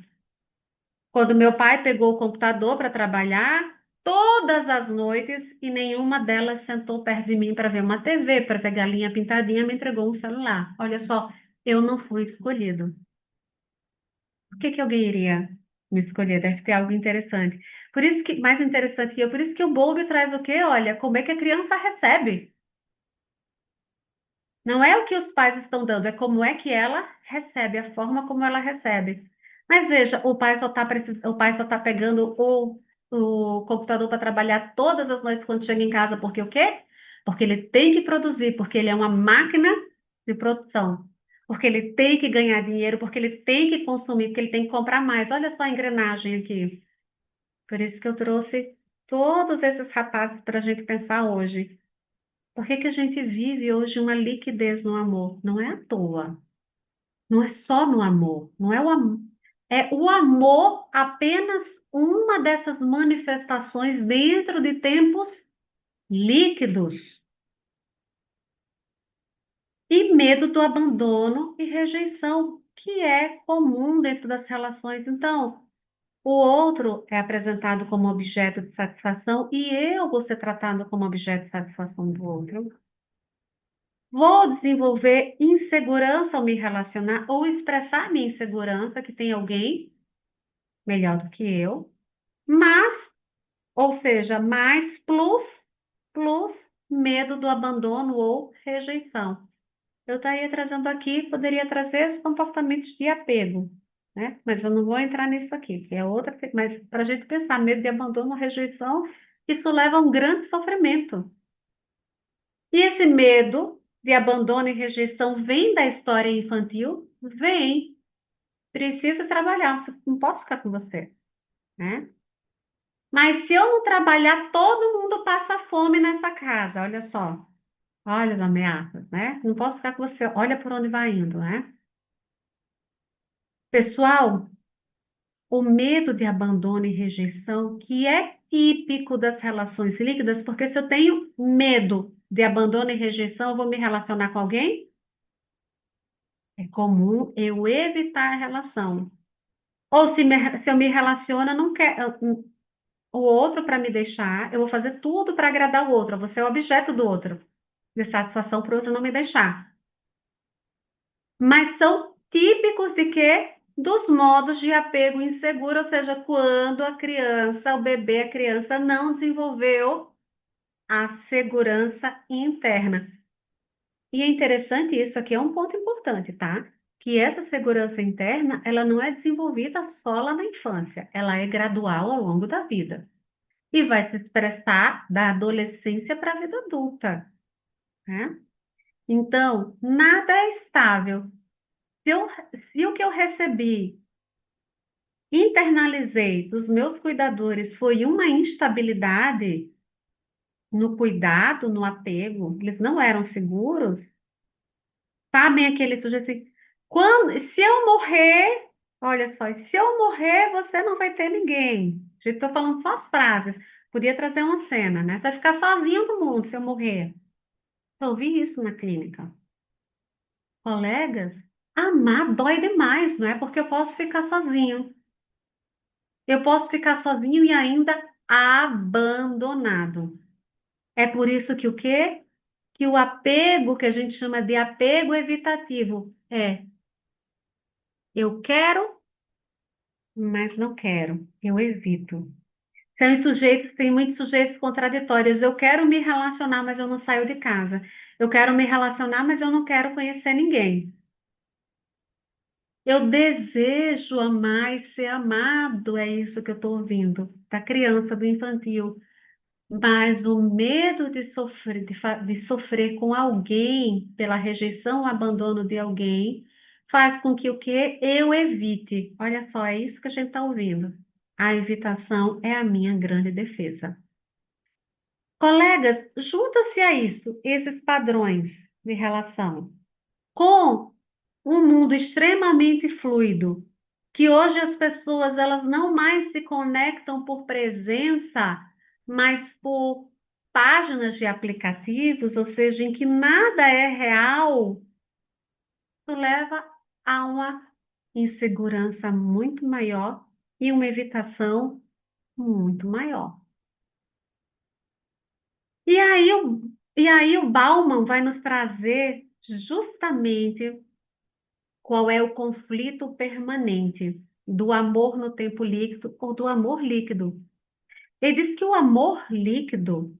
Quando meu pai pegou o computador para trabalhar, todas as noites, e nenhuma delas sentou perto de mim para ver uma TV, para ver galinha pintadinha, me entregou um celular. Olha só, eu não fui escolhido. Por que que alguém iria me escolher? Deve ter algo interessante. Por isso que, mais interessante que eu, por isso que o Bowlby traz o quê? Olha, como é que a criança recebe. Não é o que os pais estão dando, é como é que ela recebe, a forma como ela recebe. Mas veja, o pai só tá pegando o computador para trabalhar todas as noites quando chega em casa, porque o quê? Porque ele tem que produzir, porque ele é uma máquina de produção. porque ele tem que ganhar dinheiro, porque ele tem que consumir, porque ele tem que comprar mais. Olha só a engrenagem aqui. Por isso que eu trouxe todos esses rapazes para a gente pensar hoje. Por que que a gente vive hoje uma liquidez no amor? Não é à toa. Não é só no amor. Não é o amor. É o amor apenas uma dessas manifestações dentro de tempos líquidos. E medo do abandono e rejeição, que é comum dentro das relações. Então, o outro é apresentado como objeto de satisfação e eu vou ser tratado como objeto de satisfação do outro. Vou desenvolver insegurança ao me relacionar ou expressar minha insegurança que tem alguém melhor do que eu, mas, ou seja, mais plus medo do abandono ou rejeição. Eu estaria trazendo aqui, poderia trazer os comportamentos de apego, né? Mas eu não vou entrar nisso aqui, que é outra, mas para a gente pensar, medo de abandono, rejeição, isso leva a um grande sofrimento. E esse medo de abandono e rejeição vem da história infantil? Vem. Precisa trabalhar, não posso ficar com você, né? Mas se eu não trabalhar, todo mundo passa fome nessa casa, olha só. Olha as ameaças, né? Não posso ficar com você, olha por onde vai indo, né? Pessoal, o medo de abandono e rejeição, que é típico das relações líquidas, porque se eu tenho medo de abandono e rejeição, eu vou me relacionar com alguém? É comum eu evitar a relação. Ou se eu me relaciono, eu não quero o outro para me deixar, eu vou fazer tudo para agradar o outro, eu vou ser o objeto do outro, de satisfação para o outro não me deixar. Mas são típicos de quê? Dos modos de apego inseguro, ou seja, quando a criança, o bebê, a criança não desenvolveu a segurança interna. E é interessante, isso aqui é um ponto importante, tá? Que essa segurança interna, ela não é desenvolvida só lá na infância, ela é gradual ao longo da vida. E vai se expressar da adolescência para a vida adulta, né? Então, nada é estável. Se, eu, se o que eu recebi, internalizei dos meus cuidadores foi uma instabilidade no cuidado, no apego, eles não eram seguros, sabem aquele sujeito assim, se eu morrer, olha só, se eu morrer, você não vai ter ninguém. Estou falando só as frases, podia trazer uma cena, né? Você vai ficar sozinho no mundo se eu morrer. Eu ouvi isso na clínica. Colegas, amar dói demais, não é? Porque eu posso ficar sozinho. Eu posso ficar sozinho e ainda abandonado. É por isso que o quê? Que o apego, que a gente chama de apego evitativo, é eu quero, mas não quero, eu evito. São sujeitos, tem muitos sujeitos contraditórios. Eu quero me relacionar, mas eu não saio de casa. Eu quero me relacionar, mas eu não quero conhecer ninguém. Eu desejo amar e ser amado, é isso que eu estou ouvindo, da criança, do infantil. Mas o medo de sofrer com alguém, pela rejeição ou abandono de alguém, faz com que o que eu evite. Olha só, é isso que a gente está ouvindo. A evitação é a minha grande defesa. Colegas, junta-se a isso, esses padrões de relação, com um mundo extremamente fluido, que hoje as pessoas elas não mais se conectam por presença, mas por páginas de aplicativos, ou seja, em que nada é real, isso leva a uma insegurança muito maior e uma evitação muito maior. E aí o Bauman vai nos trazer justamente qual é o conflito permanente do amor no tempo líquido ou do amor líquido. Ele diz que o amor líquido,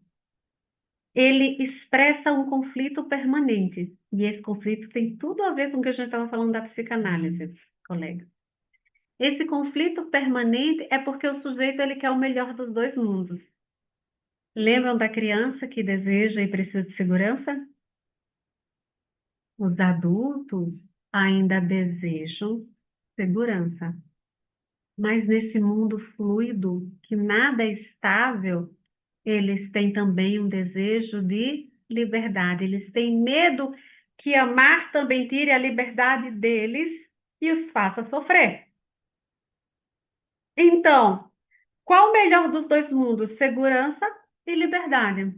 ele expressa um conflito permanente. E esse conflito tem tudo a ver com o que a gente estava falando da psicanálise, colega. Esse conflito permanente é porque o sujeito ele quer o melhor dos dois mundos. Lembram da criança que deseja e precisa de segurança? Os adultos ainda desejam segurança. Mas nesse mundo fluido, que nada é estável, eles têm também um desejo de liberdade. Eles têm medo que amar também tire a liberdade deles e os faça sofrer. Então, qual o melhor dos dois mundos? Segurança e liberdade.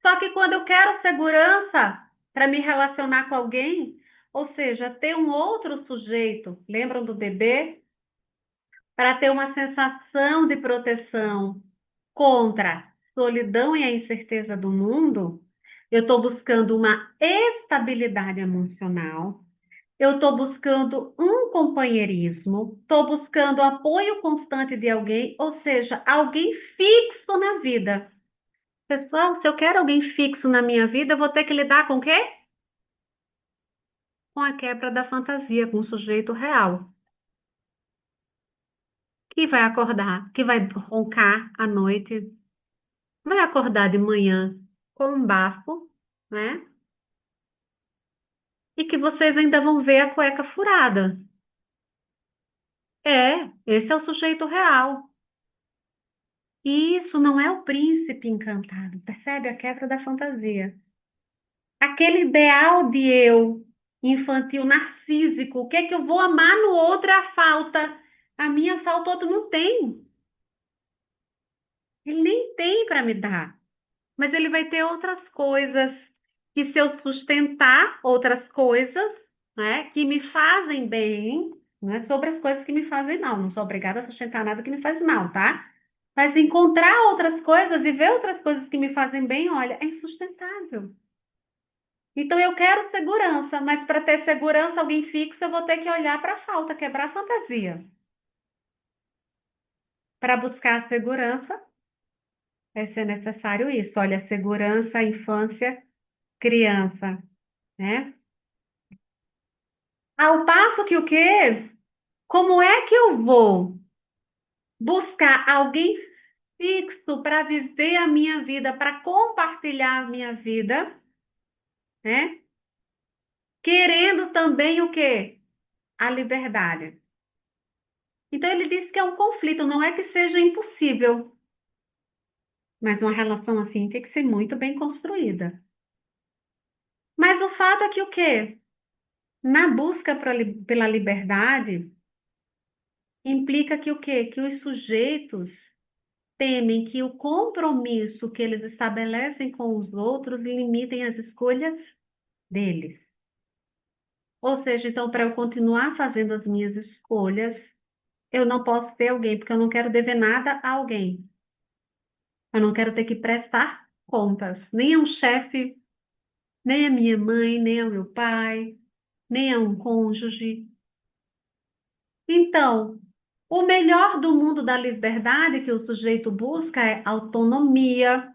Só que quando eu quero segurança para me relacionar com alguém, ou seja, ter um outro sujeito, lembram do bebê? Para ter uma sensação de proteção contra a solidão e a incerteza do mundo, eu estou buscando uma estabilidade emocional, eu estou buscando um companheirismo, estou buscando apoio constante de alguém, ou seja, alguém fixo na vida. Pessoal, se eu quero alguém fixo na minha vida, eu vou ter que lidar com o quê? Com a quebra da fantasia, com o sujeito real, que vai acordar, que vai roncar à noite, vai acordar de manhã com um bafo, né? E que vocês ainda vão ver a cueca furada. Esse é o sujeito real. E isso não é o príncipe encantado, percebe a quebra da fantasia. Aquele ideal de eu, infantil, narcísico, o que é que eu vou amar no outro é a falta. A minha falta o outro não tem. Ele nem tem para me dar. Mas ele vai ter outras coisas que se eu sustentar outras coisas, né, que me fazem bem, não é sobre as coisas que me fazem mal, não sou obrigada a sustentar nada que me faz mal, tá? Mas encontrar outras coisas e ver outras coisas que me fazem bem, olha, é insustentável. Então eu quero segurança, mas para ter segurança, alguém fixo, eu vou ter que olhar para a falta, quebrar a fantasia. Para buscar a segurança, vai ser necessário isso. Olha, segurança, infância, criança, né? Ao passo que o quê? Como é que eu vou buscar alguém fixo para viver a minha vida, para compartilhar a minha vida, né? Querendo também o quê? A liberdade. Então ele diz que é um conflito, não é que seja impossível, mas uma relação assim tem que ser muito bem construída. Mas o fato é que o quê? Na busca pela liberdade, implica que o quê? Que os sujeitos temem que o compromisso que eles estabelecem com os outros limitem as escolhas deles. Ou seja, então, para eu continuar fazendo as minhas escolhas, eu não posso ter alguém, porque eu não quero dever nada a alguém. Eu não quero ter que prestar contas, nem a um chefe, nem a minha mãe, nem ao meu pai, nem a um cônjuge. Então, o melhor do mundo da liberdade que o sujeito busca é autonomia,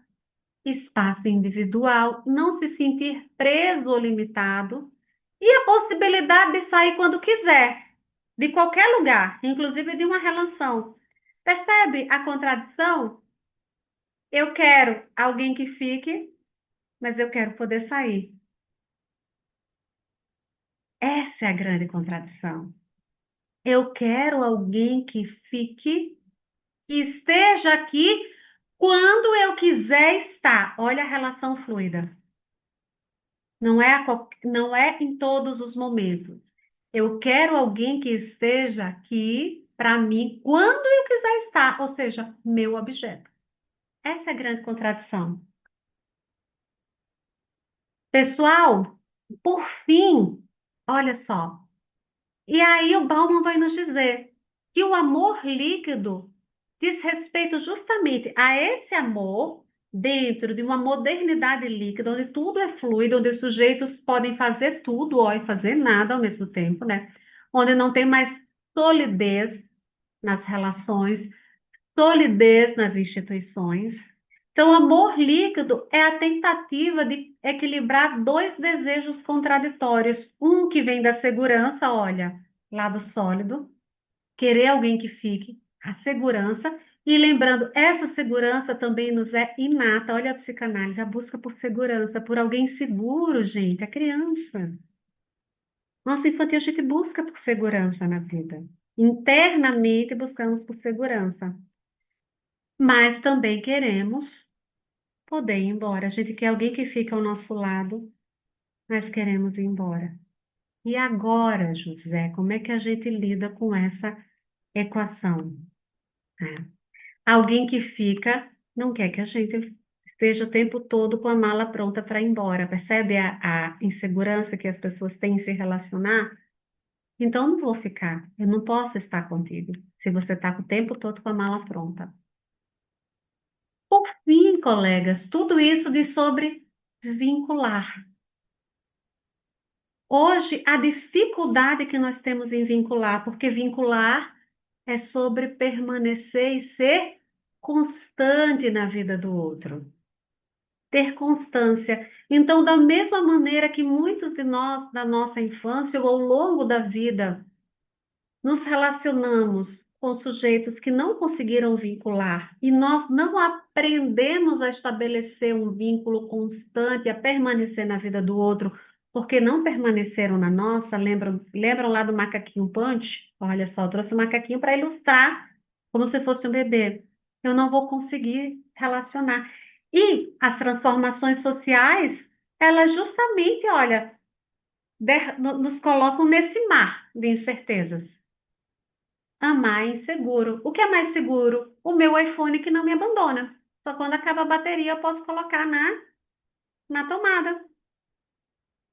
espaço individual, não se sentir preso ou limitado e a possibilidade de sair quando quiser, de qualquer lugar, inclusive de uma relação. Percebe a contradição? Eu quero alguém que fique, mas eu quero poder sair. Essa é a grande contradição. Eu quero alguém que fique e esteja aqui quando eu quiser estar. Olha a relação fluida. Não é em todos os momentos. Eu quero alguém que esteja aqui para mim quando eu quiser estar, ou seja, meu objeto. Essa é a grande contradição. Pessoal, por fim, olha só. E aí o Bauman vai nos dizer que o amor líquido diz respeito justamente a esse amor dentro de uma modernidade líquida, onde tudo é fluido, onde os sujeitos podem fazer tudo ou fazer nada ao mesmo tempo, né? Onde não tem mais solidez nas relações, solidez nas instituições. Então, o amor líquido é a tentativa de equilibrar dois desejos contraditórios. Um que vem da segurança, olha, lado sólido, querer alguém que fique, a segurança, e lembrando, essa segurança também nos é inata. Olha a psicanálise, a busca por segurança, por alguém seguro, gente, a criança. Nossa infantil a gente busca por segurança na vida. Internamente buscamos por segurança. Mas também queremos poder ir embora. A gente quer alguém que fique ao nosso lado, mas queremos ir embora. E agora, José, como é que a gente lida com essa equação? É. Alguém que fica não quer que a gente esteja o tempo todo com a mala pronta para ir embora. Percebe a insegurança que as pessoas têm em se relacionar? Então, não vou ficar. Eu não posso estar contigo se você está o tempo todo com a mala pronta. Por fim, colegas, tudo isso de sobre vincular. Hoje, a dificuldade que nós temos em vincular, porque vincular é sobre permanecer e ser constante na vida do outro. Ter constância. Então, da mesma maneira que muitos de nós, da nossa infância ou ao longo da vida, nos relacionamos com sujeitos que não conseguiram vincular e nós não aprendemos a estabelecer um vínculo constante, a permanecer na vida do outro, porque não permaneceram na nossa. Lembram lá do macaquinho Punch? Olha só, eu trouxe o macaquinho para ilustrar, como se fosse um bebê. Eu não vou conseguir relacionar. E as transformações sociais, elas justamente, olha, nos colocam nesse mar de incertezas. Amar é inseguro. O que é mais seguro? O meu iPhone que não me abandona. Só quando acaba a bateria eu posso colocar na tomada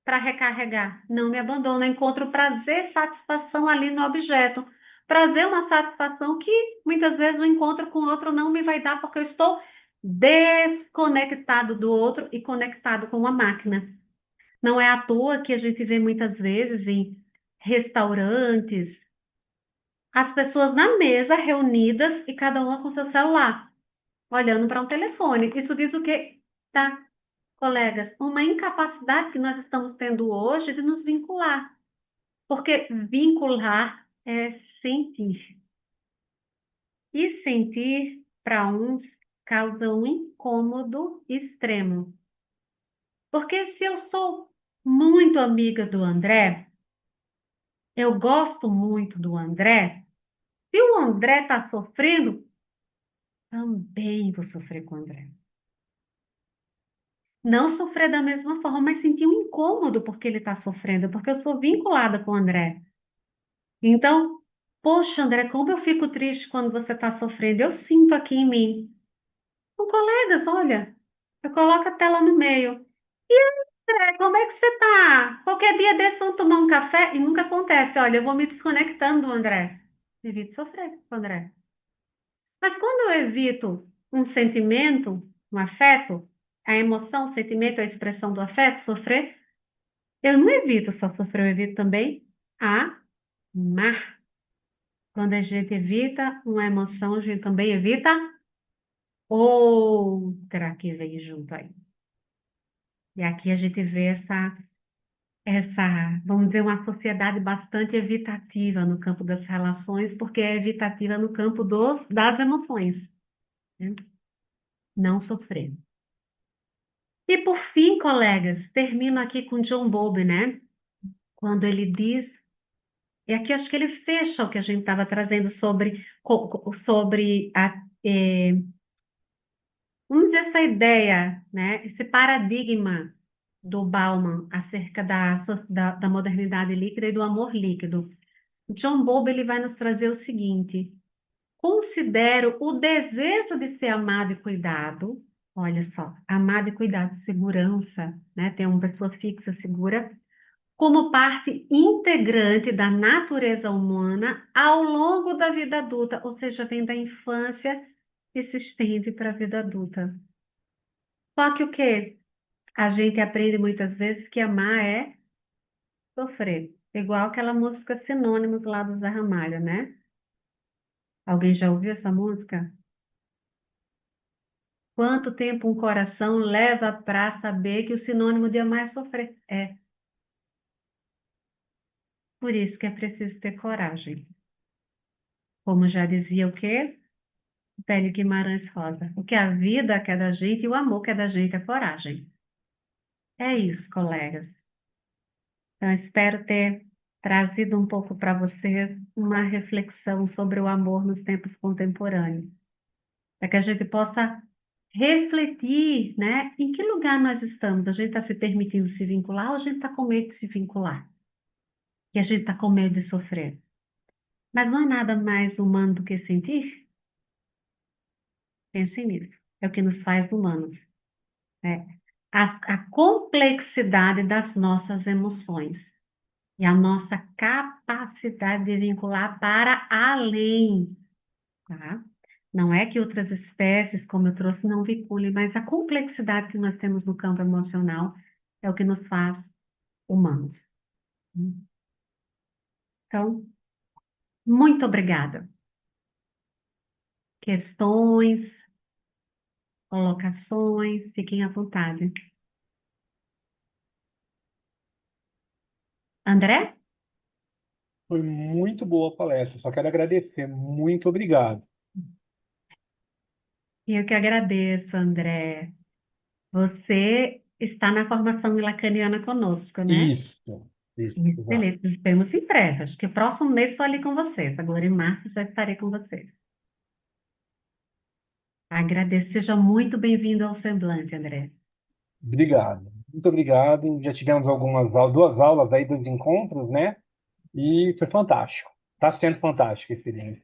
para recarregar. Não me abandona. Eu encontro prazer, satisfação ali no objeto. Prazer é uma satisfação que muitas vezes o encontro com o outro não me vai dar porque eu estou desconectado do outro e conectado com a máquina. Não é à toa que a gente vê muitas vezes em restaurantes as pessoas na mesa reunidas e cada uma com seu celular, olhando para um telefone. Isso diz o quê? Tá, colegas, uma incapacidade que nós estamos tendo hoje de nos vincular. Porque vincular é sentir. E sentir, para uns, causa um incômodo extremo. Porque se eu sou muito amiga do André, eu gosto muito do André, se o André está sofrendo, também vou sofrer com o André. Não sofrer da mesma forma, mas sentir um incômodo porque ele está sofrendo, porque eu sou vinculada com o André. Então, poxa, André, como eu fico triste quando você está sofrendo. Eu sinto aqui em mim. São colegas, olha, eu coloco a tela no meio. E aí, André, como é que você está? Qualquer dia desse vamos tomar um café e nunca acontece. Olha, eu vou me desconectando do André. Evito sofrer com o André. Mas quando eu evito um sentimento, um afeto, a emoção, o sentimento, a expressão do afeto, sofrer, eu não evito só sofrer, eu evito também amar. Quando a gente evita uma emoção, a gente também evita outra que vem junto aí. E aqui a gente vê vamos dizer, uma sociedade bastante evitativa no campo das relações, porque é evitativa no campo das emoções, né? Não sofrer. E por fim, colegas, termino aqui com John Bowlby, né? Quando ele diz, e aqui acho que ele fecha o que a gente estava trazendo sobre vamos dizer, essa ideia, né? Esse paradigma do Bauman acerca da modernidade líquida e do amor líquido. John Bowlby ele vai nos trazer o seguinte: considero o desejo de ser amado e cuidado. Olha só, amado e cuidado, segurança, né? Ter uma pessoa fixa, segura, como parte integrante da natureza humana ao longo da vida adulta, ou seja, vem da infância e se estende para a vida adulta. Só que o quê? A gente aprende muitas vezes que amar é sofrer. Igual aquela música Sinônimos lá do Zé Ramalho, né? Alguém já ouviu essa música? Quanto tempo um coração leva para saber que o sinônimo de amar é sofrer? É. Por isso que é preciso ter coragem. Como já dizia o quê? Velho Guimarães Rosa. O que a vida quer da gente e o amor quer da gente é coragem. É isso, colegas. Então, espero ter trazido um pouco para vocês uma reflexão sobre o amor nos tempos contemporâneos, para que a gente possa refletir, né? Em que lugar nós estamos? A gente está se permitindo se vincular ou a gente está com medo de se vincular? E a gente está com medo de sofrer? Mas não é nada mais humano do que sentir? Pense nisso. É o que nos faz humanos, né? A complexidade das nossas emoções e a nossa capacidade de vincular para além, tá? Não é que outras espécies, como eu trouxe, não vinculem, mas a complexidade que nós temos no campo emocional é o que nos faz humanos. Então, muito obrigada. Questões, colocações, fiquem à vontade. André? Foi muito boa a palestra, só quero agradecer. Muito obrigado. Eu que agradeço, André. Você está na formação lacaniana conosco, né? Isso, exato. Excelente, nos vemos em breve. Acho que o próximo mês estou ali com vocês. Agora em março já estarei com vocês. Agradeço. Seja muito bem-vindo ao Semblante, André. Obrigado. Muito obrigado. Já tivemos duas aulas aí dos encontros, né? E foi fantástico. Está sendo fantástico a experiência.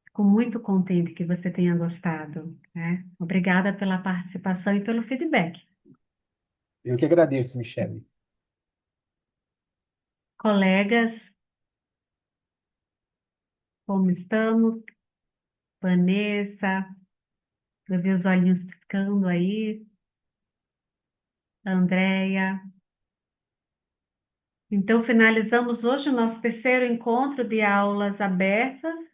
Fico muito contente que você tenha gostado, né? Obrigada pela participação e pelo feedback. Eu que agradeço, Michele. Colegas, como estamos? Vanessa, eu vi os olhinhos piscando aí. Andréia. Então, finalizamos hoje o nosso terceiro encontro de aulas abertas.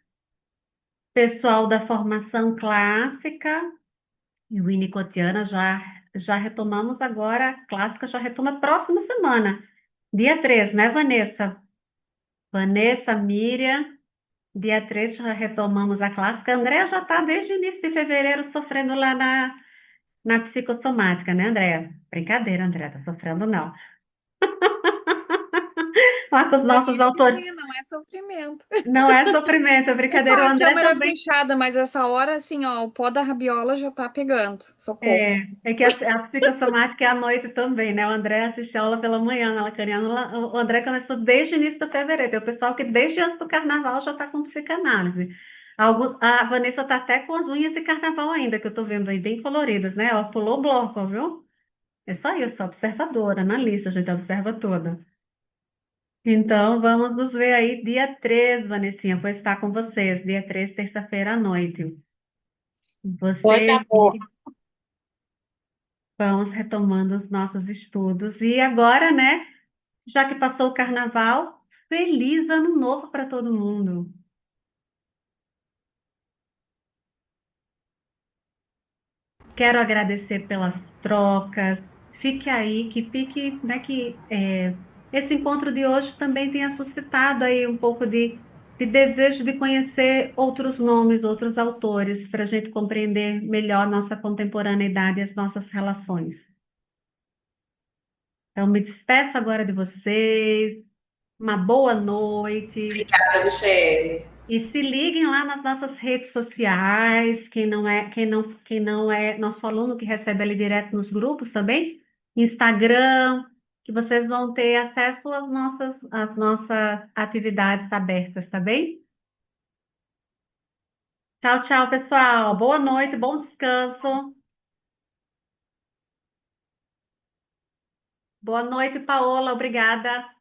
Pessoal da formação clássica e Winnicottiana já retomamos agora. A clássica já retoma próxima semana, dia 3, né, Vanessa? Vanessa, Miriam, dia 3 já retomamos a clássica. A Andréa já está desde o início de fevereiro sofrendo lá na psicossomática, né, Andréa? Brincadeira, Andréa, tá sofrendo não. Mas os nossos Gostaria de autores. dizer, não é sofrimento. Não é sofrimento, é É com brincadeira. O a André câmera também. fechada, mas essa hora, assim, ó, o pó da rabiola já tá pegando. Socorro. É que a psicossomática é à noite também, né? O André assiste aula pela manhã na Lacaniana. O André começou desde o início de fevereiro. Tem o pessoal que desde antes do carnaval já está com psicanálise. A Vanessa está até com as unhas de carnaval ainda, que eu estou vendo aí, bem coloridas, né? Ela pulou o bloco, viu? É só isso, observadora, analista, a gente observa toda. Então, vamos nos ver aí dia 3, Vanessinha. Vou estar com vocês, dia 3, terça-feira à noite. Coisa Vocês boa. vamos retomando os nossos estudos. E agora, né, já que passou o carnaval, feliz ano novo para todo mundo. Quero agradecer pelas trocas. Fique aí, né, esse encontro de hoje também tenha suscitado aí um pouco de desejo de conhecer outros nomes, outros autores, para a gente compreender melhor nossa contemporaneidade e as nossas relações. Então, me despeço agora de vocês. Uma boa noite. Obrigada, Michele. E se liguem lá nas nossas redes sociais, quem não é nosso aluno que recebe ali direto nos grupos também, Instagram, que vocês vão ter acesso às nossas atividades abertas, tá bem? Tchau, tchau, pessoal. Boa noite, bom descanso. Boa noite, Paola. Obrigada.